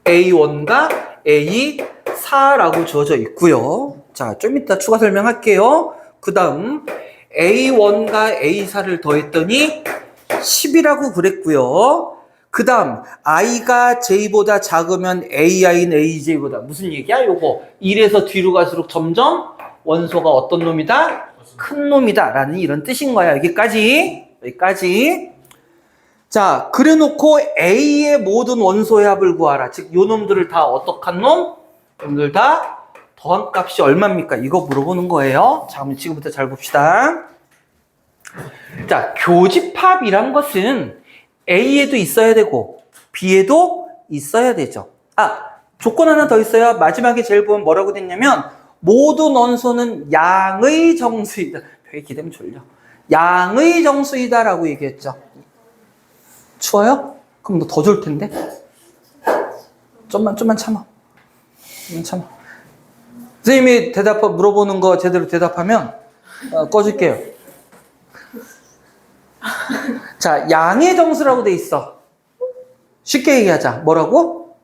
A1과 A4라고 주어져 있고요. 자, 좀 이따 추가 설명할게요. 그 다음 A1과 A4를 더했더니 10이라고 그랬고요. 그 다음 i가 j보다 작으면 ai는 aj보다 무슨 얘기야? 요거 1에서 뒤로 갈수록 점점 원소가 어떤 놈이다? 큰 놈이다 라는 이런 뜻인 거야. 여기까지. 자, 그래놓고 A의 모든 원소의 합을 구하라. 즉, 요 놈들을 다 어떡한 놈? 놈들 다 더한 값이 얼마입니까? 이거 물어보는 거예요. 자, 그럼 지금부터 잘 봅시다. 자, 교집합이란 것은 A에도 있어야 되고 B에도 있어야 되죠. 아, 조건 하나 더 있어요. 마지막에 제일 보면 뭐라고 됐냐면 모든 원소는 양의 정수이다. 되게 기대면 졸려. 양의 정수이다 라고 얘기했죠. 추워요? 그럼 너 더 졸 텐데? 좀만 참아. 선생님이 물어보는 거 제대로 대답하면 꺼줄게요. 자, 양의 정수라고 돼 있어. 쉽게 얘기하자. 뭐라고?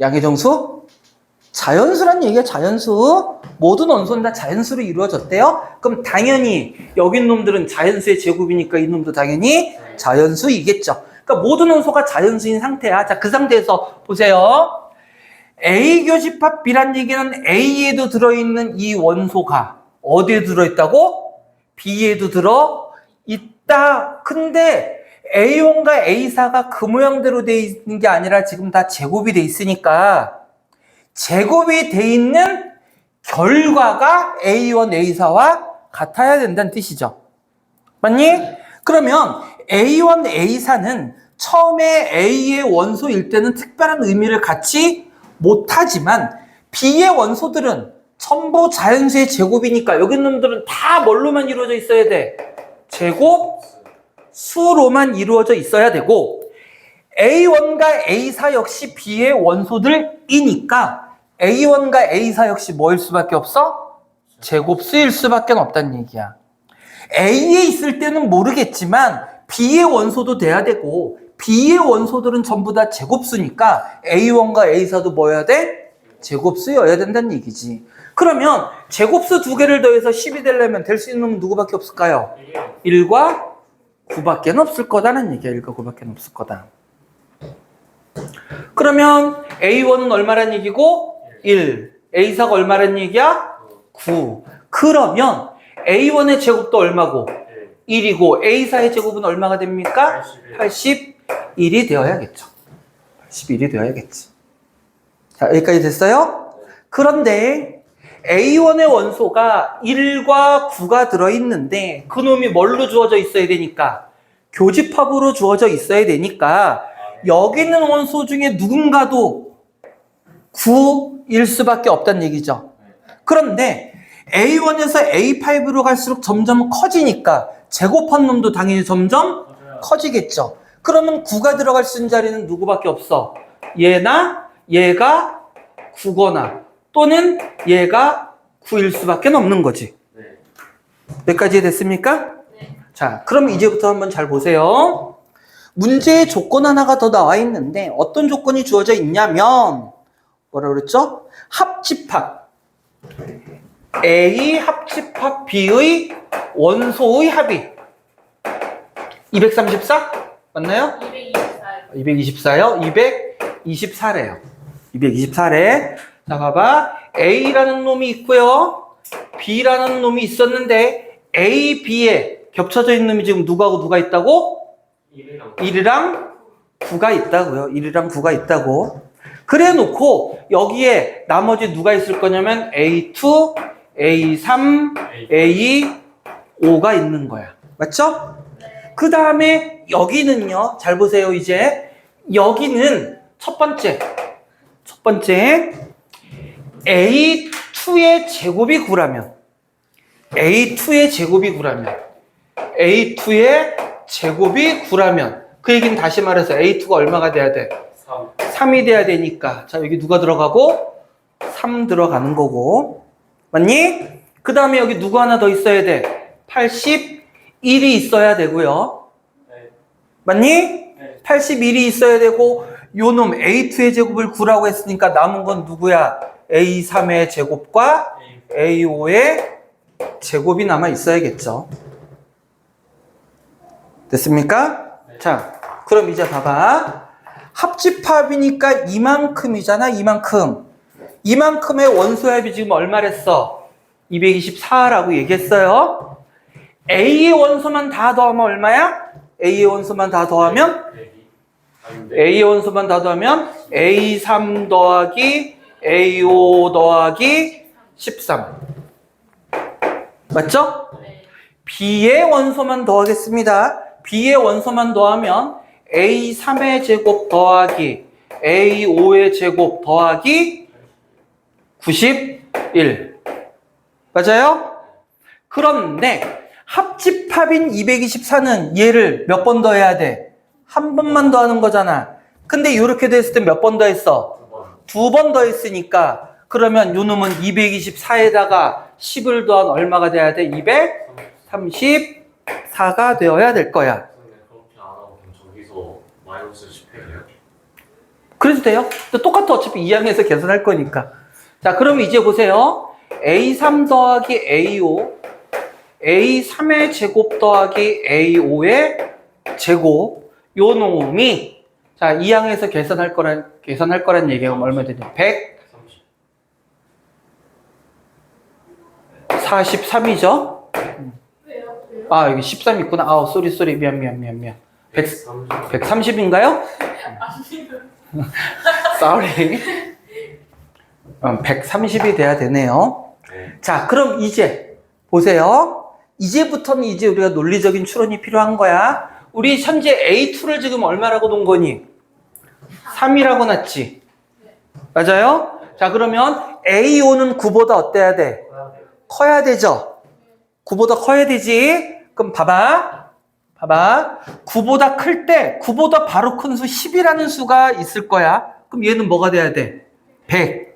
양의 정수? 자연수란 얘기야, 자연수. 모든 원소는 다 자연수로 이루어졌대요. 그럼 당연히 여기 있는 놈들은 자연수의 제곱이니까 이 놈도 당연히 자연수이겠죠. 그러니까 모든 원소가 자연수인 상태야. 자, 그 상태에서 보세요. A 교집합 B란 얘기는 A에도 들어있는 이 원소가 어디에 들어있다고? B에도 들어있다. 근데 A1과 A4가 그 모양대로 돼 있는 게 아니라 지금 다 제곱이 돼 있으니까 제곱이 돼 있는 결과가 A1, A4와 같아야 된다는 뜻이죠. 맞니? 그러면 A1, A4는 처음에 A의 원소일 때는 특별한 의미를 갖지 못하지만 B의 원소들은 전부 자연수의 제곱이니까 여기 있는 놈들은 다 뭘로만 이루어져 있어야 돼? 제곱수로만 이루어져 있어야 되고 A1과 A4 역시 B의 원소들이니까 A1과 A4 역시 뭐일 수밖에 없어? 제곱수일 수밖에 없다는 얘기야. A에 있을 때는 모르겠지만 B의 원소도 돼야 되고 B의 원소들은 전부 다 제곱수니까 A1과 A4도 뭐여야 돼? 제곱수여야 된다는 얘기지. 그러면 제곱수 두 개를 더해서 10이 되려면 될 수 있는 놈은 누구밖에 없을까요? 1과 9밖에 없을 거다는 얘기야. 1과 9밖에 없을 거다. 그러면 A1은 얼마란 얘기고? 1. A4가 얼마란 얘기야? 9. 그러면 A1의 제곱도 얼마고? 1이고 A4의 제곱은 얼마가 됩니까? 81이 되어야겠죠. 81이 되어야겠지. 자, 여기까지 됐어요? 그런데 A1의 원소가 1과 9가 들어있는데 그놈이 뭘로 주어져 있어야 되니까? 교집합으로 주어져 있어야 되니까 여기 있는 원소 중에 누군가도 9일 수밖에 없다는 얘기죠. 그런데 A1에서 A5로 갈수록 점점 커지니까 제곱한 놈도 당연히 점점 커지겠죠. 그러면 9가 들어갈 수 있는 자리는 누구밖에 없어? 얘나 얘가 9거나 또는 얘가 9일 수밖에 없는 거지. 여기까지 됐습니까? 네. 자, 자, 그럼 이제부터 한번 잘 보세요. 문제에 조건 하나가 더 나와 있는데 어떤 조건이 주어져 있냐면 뭐라 그랬죠? 합집합 A 합집합 B의 원소의 합이 234? 맞나요? 224요. 224요? 224래요. 224래. 자, 봐봐. A라는 놈이 있고요. B라는 놈이 있었는데 A, B에 겹쳐져 있는 놈이 지금 누구하고 누가 있다고? 1이랑 9가 있다고요. 1이랑 9가 있다고. 그래 놓고 여기에 나머지 누가 있을 거냐면 A2, A3, A5가 있는 거야. 맞죠? 그 다음에 여기는요. 잘 보세요. 이제 여기는 첫 번째 A2의 제곱이 9라면 A2의 제곱이 9라면 A2의 제곱이 9라면 그 얘기는 다시 말해서 A2가 얼마가 돼야 돼? 3이 돼야 되니까 자 여기 누가 들어가고? 3 들어가는 거고 맞니? 그 다음에 여기 누구 하나 더 있어야 돼? 81이 있어야 되고요 맞니? 네. 81이 있어야 되고 요 놈 A2의 제곱을 9라고 했으니까 남은 건 누구야? A3의 제곱과 A5의 제곱이 남아 있어야겠죠. 됐습니까? 네. 자, 그럼 이제 봐봐. 합집합이니까 이만큼이잖아, 이만큼. 이만큼의 원소합이 지금 얼마랬어? 224라고 얘기했어요. A의 원소만 다 더하면 얼마야? A의 원소만 다 더하면? A의 원소만 다 더하면 A3 더하기 A5 더하기 13. 맞죠? 네. B의 원소만 더하겠습니다. B의 원소만 더하면 A3의 제곱 더하기 A5의 제곱 더하기 91. 맞아요? 그런데 합집합인 224는 얘를 몇 번 더해야 돼? 한 번만 더하는 거잖아. 근데 이렇게 됐을 때 몇 번 더했어? 2번 더했으니까 그러면 요 놈은 224에다가 10을 더한 얼마가 돼야 돼? 234가 되어야 될 거야. 그렇게 안 하고 그냥 저기서 마이너스 10회예요? 그래도 돼요. 똑같아. 어차피 2항에서 계산할 거니까. 자, 그럼 이제 보세요. A3 더하기 A5, A3의 제곱 더하기 A5의 제곱, 요 놈이 자 2항에서 계산할 거란 얘기가 얼마 되냐? 143이죠. 왜요? 아 여기 13 있구나. 아 쏘리 미안. 130인가요? sorry. 130이 돼야 되네요. 자, 그럼 이제 보세요. 이제부터는 이제 우리가 논리적인 추론이 필요한 거야. 우리 현재 A2를 지금 얼마라고 놓은 거니? 3이라고 놨지. 맞아요? 자, 그러면 A5는 9보다 어때야 돼? 커야 되죠? 9보다 커야 되지? 그럼 봐봐. 9보다 클 때 9보다 바로 큰 수 10이라는 수가 있을 거야. 그럼 얘는 뭐가 돼야 돼? 100.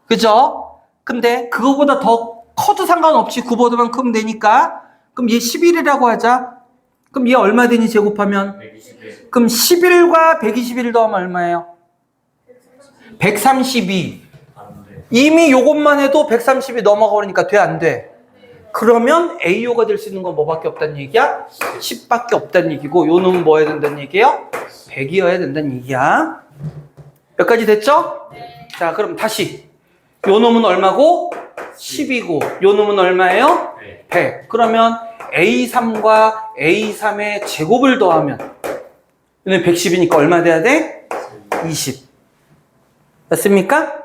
그죠? 근데 그거보다 더 커도 상관없지. 9보다만 크면 되니까. 그럼 얘 11이라고 하자. 그럼 얘 얼마 되니 제곱하면? 121. 그럼 11과 121 더하면 얼마예요? 132. 안 돼. 이미 요것만 해도 130이 넘어가니까 돼, 안 돼? 그러면 AO가 될 수 있는 건 뭐밖에 없다는 얘기야? 10밖에 없다는 얘기고 요 놈은 뭐 해야 된다는 얘기예요? 100이어야 된다는 얘기야. 몇 가지 됐죠? 네. 자, 그럼 다시 요 놈은 얼마고? 10이고 요 놈은 얼마예요? 네. 100. 그러면 A3과 A3의 제곱을 더하면 얘는 110이니까 얼마 돼야 돼? 20. 맞습니까?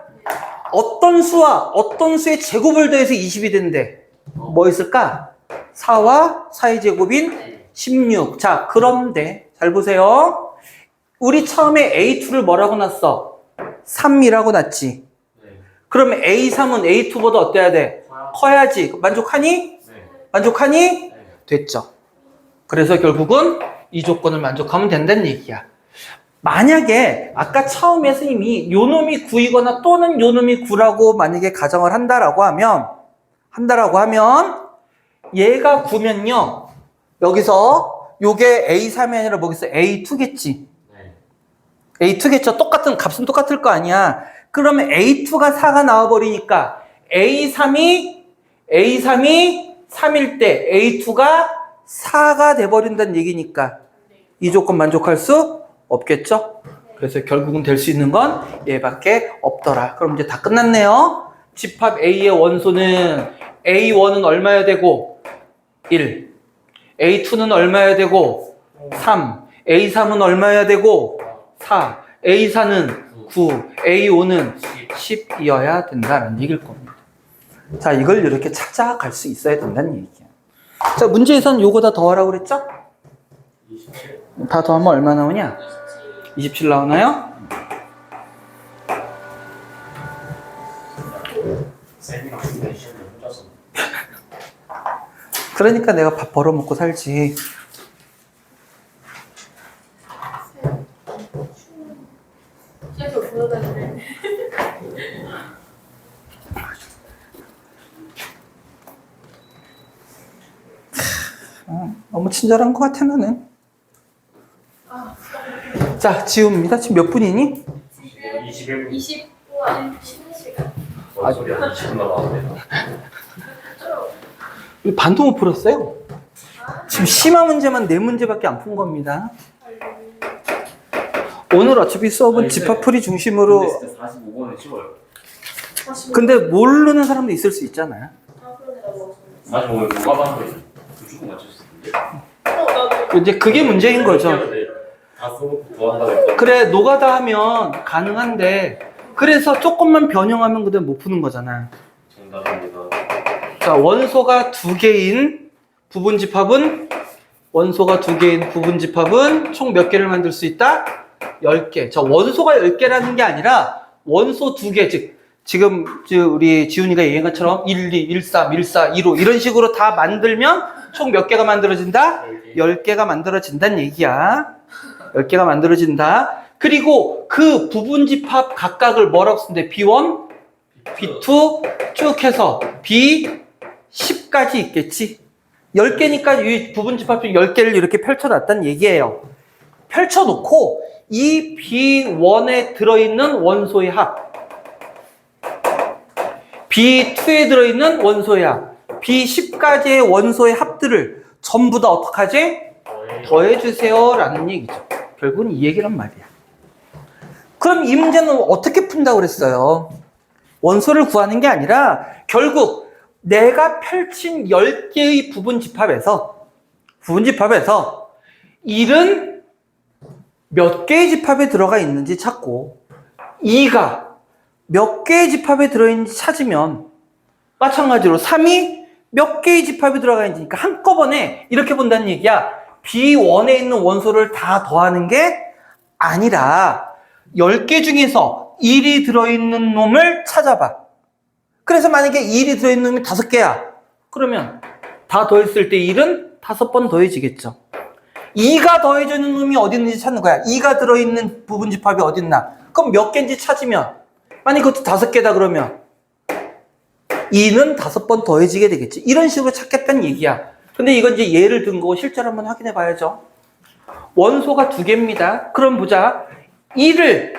어떤 수와 어떤 수의 제곱을 더해서 20이 된대? 뭐 있을까? 4와 4의 제곱인 16. 자, 그런데 잘 보세요. 우리 처음에 A2를 뭐라고 놨어? 3이라고 놨지. 네. 그러면 A3은 A2보다 어때야 돼? 커야지. 만족하니? 네. 만족하니? 네. 됐죠. 그래서 결국은 이 조건을 만족하면 된다는 얘기야. 만약에 아까 처음에 선생님이 요 놈이 9이거나 또는 요 놈이 9라고 만약에 가정을 한다라고 하면 얘가 9면요 여기서 요게 A3이 아니라 뭐겠어? A2겠지. 네. A2겠죠. 똑같은 값은 똑같을 거 아니야. 그러면 A2가 4가 나와버리니까 A3이 3일 때 A2가 4가 돼버린다는 얘기니까 이 조건 만족할 수 없겠죠. 그래서 결국은 될 수 있는 건 얘밖에 없더라. 그럼 이제 다 끝났네요. 집합 A의 원소는 A1은 얼마야 되고 1, A2는 얼마야 되고 3, A3은 얼마야 되고 4, A4는 9, A5는 10이어야 된다는 얘기일 겁니다. 자, 이걸 이렇게 찾아갈 수 있어야 된다는 얘기야. 자, 문제에서는 요거 다 더하라고 그랬죠? 27. 다 더하면 얼마 나오냐? 27 나오나요? 쌤이랑 시험을 혼자서. 그러니까 내가 밥 벌어먹고 살지. 계속 불러다니네. 너무 친절한 것 같아, 나는. 자, 지우입니다. 지금 몇 분이니? 21분. 20, 우와, 11시간. 뭔 소리야? 20분 남았는데. 반도 못 풀었어요. 지금 심화 문제만 4문제밖에 안 푼 겁니다. 오늘 어차피 수업은 집합풀이 중심으로. 45번에 찍어요. 근데 모르는 사람도 있을 수 있잖아요. 아, 그러네, 나도. 45번 누가 봐도 무조건 맞췄을 텐데. 나도. 이제 그게 문제인 거죠. 다 써놓고 구한다고 했다. 그래, 노가다 하면 가능한데, 그래서 조금만 변형하면 그대로 못 푸는 거잖아. 정답입니다. 자, 원소가 2개인 부분집합은 총 몇 개를 만들 수 있다? 10개. 자, 원소가 10개라는 게 아니라 원소 2개, 즉 지금 우리 지훈이가 얘기한 것처럼 1, 2, 1, 3, 1, 4, 1, 5 이런 식으로 다 만들면 총 몇 개가 만들어진다? 10개가 만들어진다는 얘기야. 10개가 만들어진다. 그리고 그 부분집합 각각을 뭐라고 쓰는데? B1, B2 쭉 해서 B10까지 있겠지. 10개니까 이 부분집합 중 10개를 이렇게 펼쳐놨다는 얘기예요. 펼쳐놓고 이 B1에 들어있는 원소의 합, B2에 들어있는 원소의 합, B10까지의 원소의 합들을 전부 다 어떡하지? 더해주세요 라는 얘기죠. 결국은 이 얘기란 말이야. 그럼 이 문제는 어떻게 푼다고 그랬어요? 원소를 구하는 게 아니라 결국 내가 펼친 10개의 부분집합에서 1은 몇 개의 집합에 들어가 있는지 찾고 2가 몇 개의 집합에 들어있는지 찾으면 마찬가지로 3이 몇 개의 집합에 들어가 있는지, 그러니까 한꺼번에 이렇게 본다는 얘기야. B1에 있는 원소를 다 더하는 게 아니라 10개 중에서 1이 들어있는 놈을 찾아봐. 그래서 만약에 1이 들어있는 놈이 5개야. 그러면 다 더했을 때 1은 5번 더해지겠죠. 2가 더해지는 놈이 어디 있는지 찾는 거야. 2가 들어있는 부분집합이 어디 있나. 그럼 몇 개인지 찾으면, 만약 그것도 5개다 그러면 2는 5번 더해지게 되겠지. 이런 식으로 찾겠다는 얘기야. 근데 이건 이제 예를 든 거고 실제로 한번 확인해 봐야죠. 원소가 2개입니다. 그럼 보자. 1을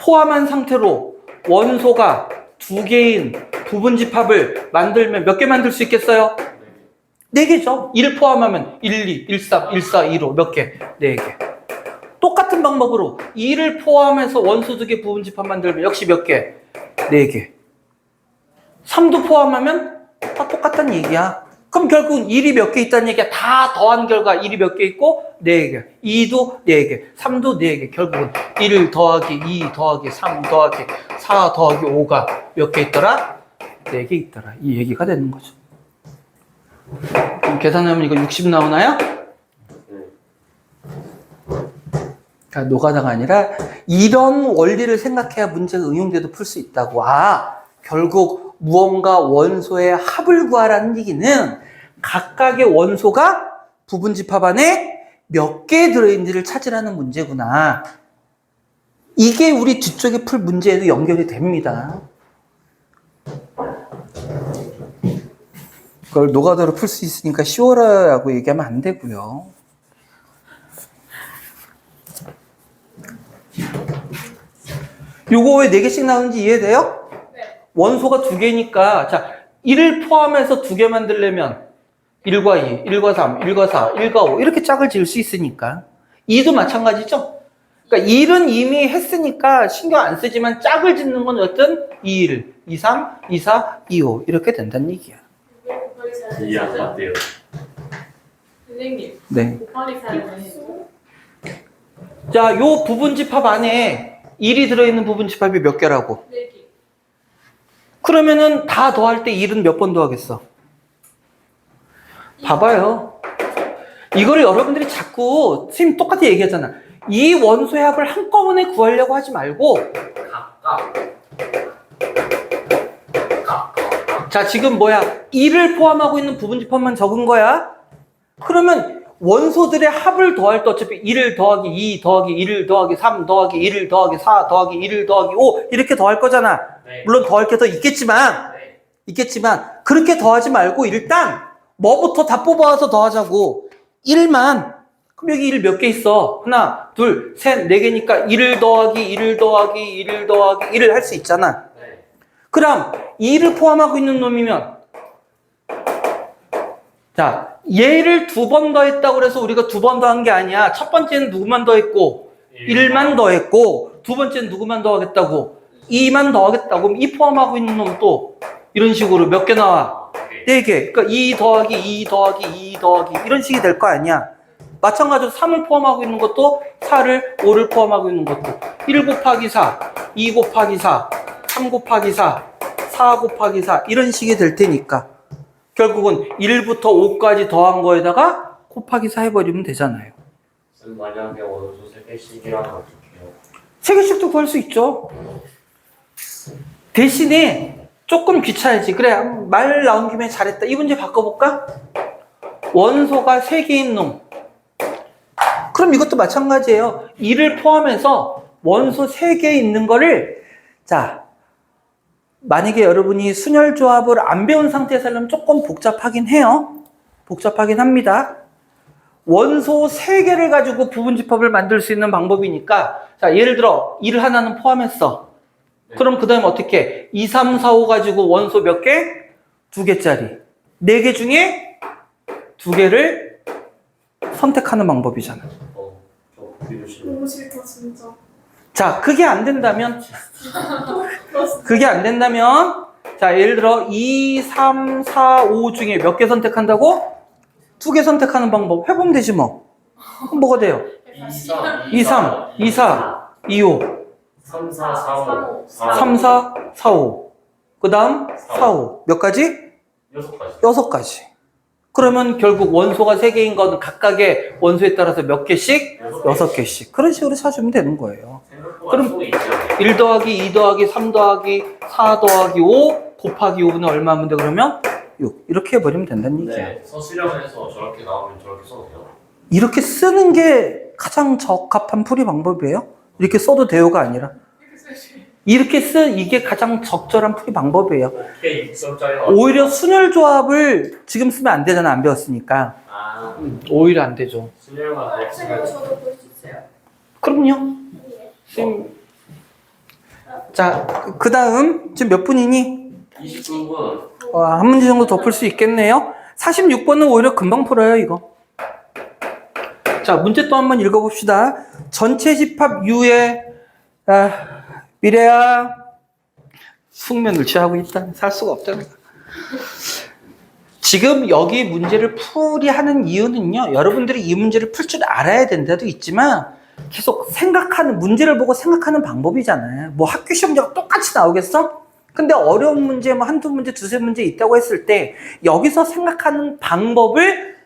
포함한 상태로 원소가 2개인 부분집합을 만들면 몇 개 만들 수 있겠어요? 4개죠. 1 포함하면 1, 2, 1, 3, 1, 4, 1, 5 몇 개? 4개. 똑같은 방법으로 2를 포함해서 원소 2개 부분집합 만들면 역시 몇 개? 4개. 3도 포함하면 다 똑같다는 얘기야. 그럼 결국은 1이 몇 개 있다는 얘기야. 다 더한 결과 1이 몇 개 있고 4개. 2도 4개. 3도 4개. 결국은 1 더하기 2 더하기 3 더하기 4 더하기 5가 몇 개 있더라? 4개 있더라. 이 얘기가 되는 거죠. 그럼 계산하면 이거 60 나오나요? 그러니까 노가다가 아니라 이런 원리를 생각해야 문제가 응용돼도 풀 수 있다고. 결국 무언가 원소의 합을 구하라는 얘기는 각각의 원소가 부분집합 안에 몇 개 들어있는지를 찾으라는 문제구나. 이게 우리 뒤쪽에 풀 문제에도 연결이 됩니다. 그걸 노가다로 풀 수 있으니까 쉬워라고 얘기하면 안 되고요. 요거 왜 4개씩 나오는지 이해돼요? 네. 원소가 2개니까 자 1을 포함해서 2개 만들려면 1과 2, 1과 3, 1과 4, 1과 5 이렇게 짝을 지을 수 있으니까 2도 마찬가지죠? 그러니까 1은 이미 했으니까 신경 안 쓰지만 짝을 짓는 건 어떤 2, 1, 2, 3, 2, 4, 2, 5 이렇게 된다는 얘기야. 왜 곱하기 사야 이해 안 맞대요. 선생님. 네. 곱하기 사야 되는 자, 요 부분집합 안에 1이 들어있는 부분집합이 몇 개라고? 4개. 그러면은 다 더할 때 1은 몇 번 더하겠어? 봐봐요. 이거를 여러분들이 자꾸 선생님 똑같이 얘기하잖아. 이 원소의 합을 한꺼번에 구하려고 하지 말고 자 지금 뭐야 1을 포함하고 있는 부분집합만 적은 거야. 그러면 원소들의 합을 더할 때 어차피 1을 더하기 2 더하기 1을 더하기 3 더하기 1을 더하기 4 더하기 1을 더하기 5 이렇게 더할 거잖아. 네. 물론 더할 게 더 있겠지만 그렇게 더하지 말고 일단 뭐부터 다 뽑아와서 더하자고. 1만. 그럼 여기 1 몇 개 있어? 하나, 둘, 셋, 4개니까 1을 더하기 1을 더하기 1을 더하기 1을 할 수 있잖아. 네. 그럼 2를 포함하고 있는 놈이면 자 얘를 2번 더했다고 그래서 우리가 2번 더한 게 아니야. 첫 번째는 누구만 더했고 1만 더했고 두 번째는 누구만 더하겠다고 2만 더하겠다고. 그럼 2 포함하고 있는 놈 또 이런 식으로 몇 개 나와? 4개. 그러니까 2 더하기 2 더하기 2 더하기 이런 식이 될 거 아니야. 마찬가지로 3을 포함하고 있는 것도 4를 5를 포함하고 있는 것도 1 곱하기 4 2 곱하기 4 3 곱하기 4 4 곱하기 4 이런 식이 될 테니까 결국은 1부터 5까지 더한 거에다가 곱하기 4 해버리면 되잖아요. 만약에 원소 3개씩이라면 어떡해요? 3개씩도 구할 수 있죠. 대신에 조금 귀찮아야지. 그래 말 나온 김에 잘했다. 이 문제 바꿔볼까? 원소가 3개인 놈. 그럼 이것도 마찬가지예요. 2를 포함해서 원소 3개 있는 거를 자 만약에 여러분이 순열조합을 안 배운 상태에서 하려면 조금 복잡하긴 해요. 복잡하긴 합니다. 원소 3개를 가지고 부분집합을 만들 수 있는 방법이니까 자 예를 들어 1 하나는 포함했어. 네. 그럼 그 다음에 어떻게 2, 3, 4, 5 가지고 원소 몇 개? 2개짜리 4개 중에 2개를 선택하는 방법이잖아. 저 비교 싫어. 너무 싫다 진짜. 자 그게 안 된다면 자 예를 들어 2, 3, 4, 5 중에 몇 개 선택한다고? 2개 선택하는 방법 해보면 되지 뭐. 그럼 뭐가 돼요? 2, 3, 2, 4, 2, 5 3, 4, 4, 5. 3, 4, 4, 5 그 다음 4, 5 몇 가지? 6가지. 6가지. 그러면 결국 원소가 3개인 건 각각의 원소에 따라서 몇 개씩? 6개씩. 그런 식으로 찾으면 되는 거예요. 그럼 그럼 1 더하기 2 더하기 3 더하기 4 더하기 5 곱하기 5분의 얼마 하면 돼 그러면? 6 이렇게 해버리면 된다는 얘기야. 네, 서술형에서 저렇게 나오면 저렇게 써도 돼요? 이렇게 쓰는 게 가장 적합한 풀이 방법이에요. 이렇게 써도 돼요가 아니라 이렇게 이게 가장 적절한 풀이 방법이에요. 오케이, 6점짜리. 오히려 순열조합을 지금 쓰면 안 되잖아. 안 배웠으니까. 아, 오히려 안 되죠. 순열과 선생님 저도 볼 수 있어요? 그럼요. 선생님. 자, 그 다음 지금 몇 분이니? 29분. 한 문제 정도 더 풀 수 있겠네요. 46번은 오히려 금방 풀어요, 이거. 자, 문제 또 한번 읽어봅시다. 전체 집합 U의 미래야 숙면을 취하고 있다. 살 수가 없잖아. 지금 여기 문제를 풀이하는 이유는요. 여러분들이 이 문제를 풀 줄 알아야 된다도 있지만 계속 생각하는 문제를 보고 생각하는 방법이잖아요. 뭐 학교 시험지가 똑같이 나오겠어? 근데 어려운 문제 뭐 한두 문제, 두세 문제 있다고 했을 때 여기서 생각하는 방법을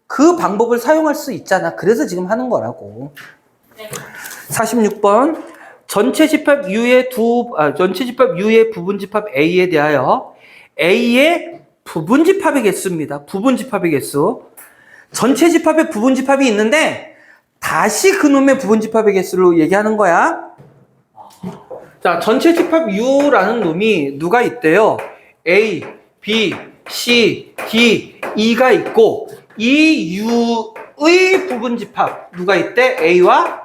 그 방법을 사용할 수 있잖아. 그래서 지금 하는 거라고. 네. 46번 전체 집합 U의 부분집합 A에 대하여 A의 부분집합의 개수입니다. 부분집합의 개수. 전체 집합에 부분집합이 있는데 다시 그놈의 부분집합의 개수로 얘기하는 거야. 자, 전체 집합 U라는 놈이 누가 있대요? A, B, C, D, E가 있고 이 U의 부분집합 누가 있대? A와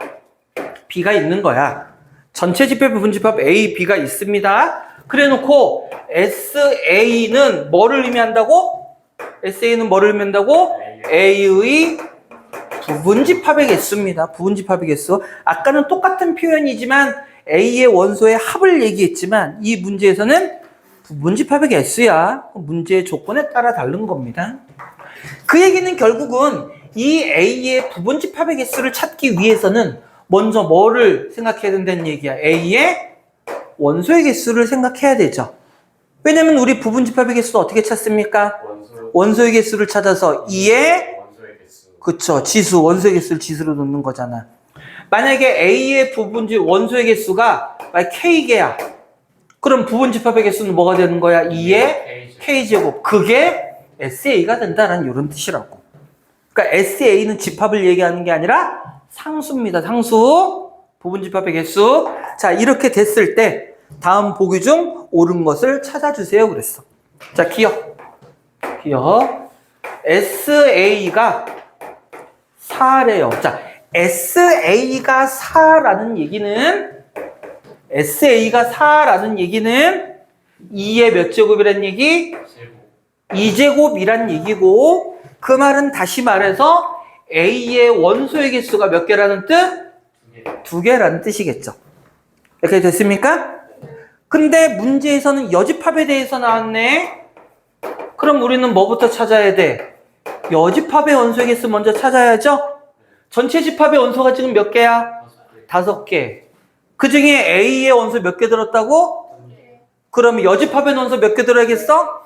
B가 있는 거야. 전체 집합 부분집합 A, B가 있습니다. 그래 놓고 SA는 뭐를 의미한다고? SA는 뭐를 의미한다고? A의 부분집합의 개수입니다. 부분집합의 개수. 아까는 똑같은 표현이지만 A의 원소의 합을 얘기했지만 이 문제에서는 부분집합의 개수야. 문제의 조건에 따라 다른 겁니다. 그 얘기는 결국은 이 A의 부분집합의 개수를 찾기 위해서는 먼저 뭐를 생각해야 된다는 얘기야. A의 원소의 개수를 생각해야 되죠. 왜냐면 우리 부분집합의 개수를 어떻게 찾습니까? 원소의 개수를 찾아서 2의 그쵸, 지수, 원소의 개수를 지수로 놓는 거잖아. 만약에 A의 원소의 개수가 K개야. 그럼 부분집합의 개수는 뭐가 되는 거야? 2의 K제곱. 그게 SA가 된다는 이런 뜻이라고. 그러니까 SA는 집합을 얘기하는 게 아니라 상수입니다. 상수. 부분집합의 개수. 자, 이렇게 됐을 때 다음 보기 중 옳은 것을 찾아주세요. 그랬어. 자, 기억. SA가 4래요. 자, SA가 4라는 얘기는 2의 몇 제곱이란 얘기? 2제곱이란 얘기고 그 말은 다시 말해서 A의 원소의 개수가 몇 개라는 뜻? 2개라는 뜻이겠죠. 이렇게 됐습니까? 근데 문제에서는 여집합에 대해서 나왔네. 그럼 우리는 뭐부터 찾아야 돼? 여집합의 원소의 개수 먼저 찾아야죠? 전체 집합의 원소가 지금 몇 개야? 5개. 그 중에 A의 원소 몇 개 들었다고? 그러면 여집합의 원소 몇 개 들어야겠어?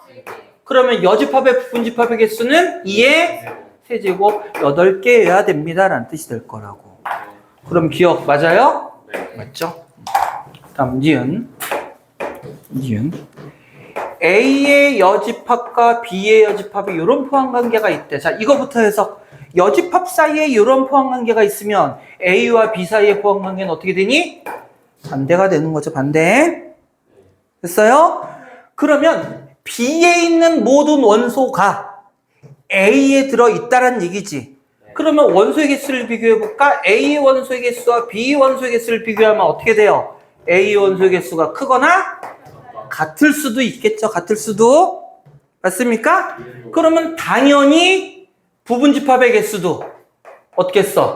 그러면 여집합의 부분집합의 개수는 2의 세제곱 8개여야 됩니다. 라는 뜻이 될 거라고. 그럼 기억 맞아요? 맞죠? 다음 니은. A의 여집합과 B의 여집합이 이런 포함관계가 있대. 자, 이거부터 해서 여집합 사이에 이런 포함관계가 있으면 A와 B 사이의 포함관계는 어떻게 되니? 반대가 되는 거죠. 반대. 됐어요? 그러면 B에 있는 모든 원소가 A에 들어있다란 얘기지. 그러면 원소의 개수를 비교해볼까? A의 원소의 개수와 B의 원소의 개수를 비교하면 어떻게 돼요? A의 원소의 개수가 크거나 같을 수도 있겠죠. 같을 수도. 맞습니까? 그러면 당연히 부분집합의 개수도 어떻게 써?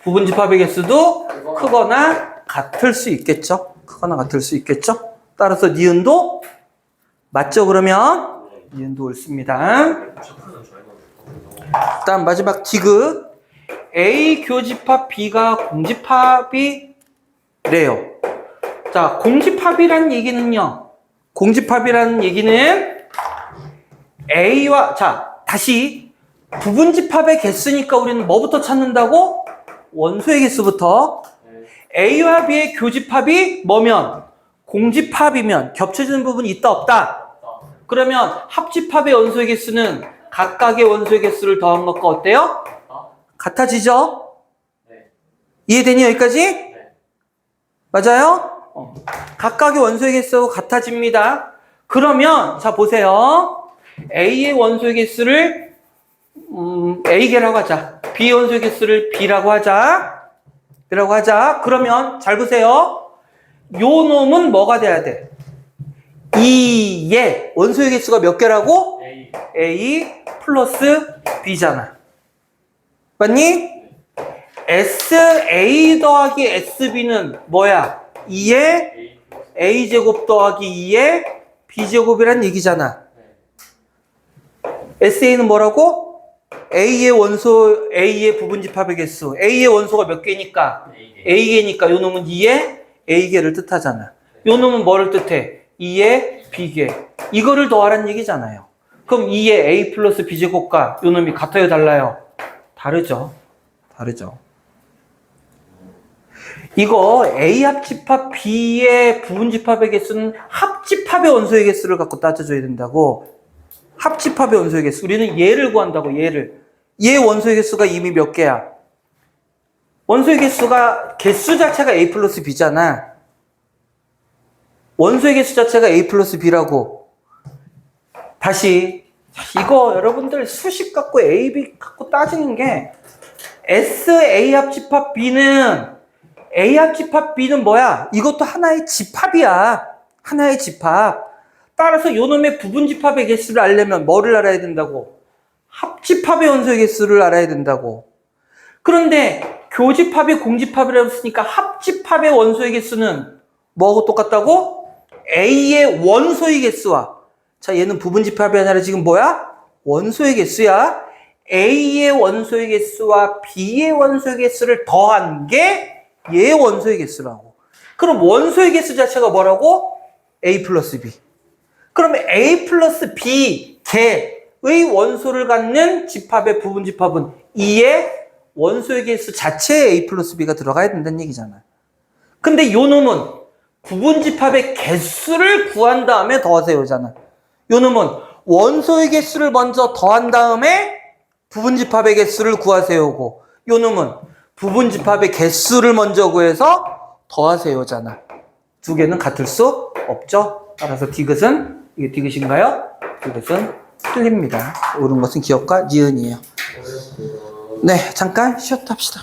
부분집합의 개수도 크거나 같을 수 있겠죠. 크거나 같을 수 있겠죠. 따라서 니은도 맞죠? 그러면 니은도 옳습니다. 다음 마지막 디귿. A 교집합 B가 공집합이 래요. 자, 공집합이라는 얘기는요. 공집합이라는 얘기는 A와 다시 부분집합의 개수니까 우리는 뭐부터 찾는다고? 원소의 개수부터. A와 B의 교집합이 뭐면? 공집합이면 겹쳐지는 부분이 있다 없다? 그러면 합집합의 원소의 개수는 각각의 원소의 개수를 더한 것과 어때요? 같아지죠? 이해되니 여기까지? 맞아요? 각각의 원소의 개수가 같아집니다. 그러면 자 보세요. A의 원소의 개수를 A개라고 하자. B 원소의 개수를 B라고 하자. 그러면 잘 보세요. 요 놈은 뭐가 돼야 돼? 2의 원소의 개수가 몇 개라고? A 플러스 B잖아. 맞니? SA 더하기 SB는 뭐야? 2의 A제곱 더하기 2의 B제곱이란 얘기잖아. SA는 뭐라고? A의 원소, A의 부분집합의 개수. A의 원소가 몇 개니까? A개니까 요 놈은 2의 A개를 뜻하잖아. 요 놈은 뭐를 뜻해? 2의 B개. 이거를 더하라는 얘기잖아요. 그럼 2의 A 플러스 B제곱과 요 놈이 같아요, 달라요? 다르죠. 이거 A 합집합 B의 부분집합의 개수는 합집합의 원소의 개수를 갖고 따져줘야 된다고. 합집합의 원소의 개수. 우리는 얘를 구한다고, 얘를. 얘 원소의 개수가 이미 몇 개야? 원소의 개수가, 개수 자체가 A 플러스 B잖아. 원소의 개수 자체가 A 플러스 B라고. 다시 이거 여러분들 수식 갖고 A, B 갖고 따지는 게 S A 합 집합 B는 A 합 집합 B는 뭐야? 이것도 하나의 집합이야. 하나의 집합. 따라서 요 놈의 부분 집합의 개수를 알려면 뭐를 알아야 된다고? 합집합의 원소의 개수를 알아야 된다고. 그런데 교집합이 공집합이라고 했으니까 합집합의 원소의 개수는 뭐하고 똑같다고? A의 원소의 개수와, 자 얘는 부분 집합이 아니라 지금 뭐야? 원소의 개수야. A의 원소의 개수와 B의 원소의 개수를 더한 게 얘의 원소의 개수라고. 그럼 원소의 개수 자체가 뭐라고? A 플러스 B. 그러면 A 플러스 B 개의 원소를 갖는 집합의 부분 집합은 2의 원소의 개수 자체에 A 플러스 B가 들어가야 된다는 얘기잖아. 근데 요 놈은 부분 집합의 개수를 구한 다음에 더하세요잖아. 요 놈은 원소의 개수를 먼저 더한 다음에 부분 집합의 개수를 구하세요고, 요 놈은 부분 집합의 개수를 먼저 구해서 더하세요잖아. 두 개는 같을 수 없죠. 따라서 디귿은, 이게 디귿인가요? 디귿은 틀립니다. 옳은 것은 기억과 니은이에요. 네, 잠깐 쉬었다 합시다.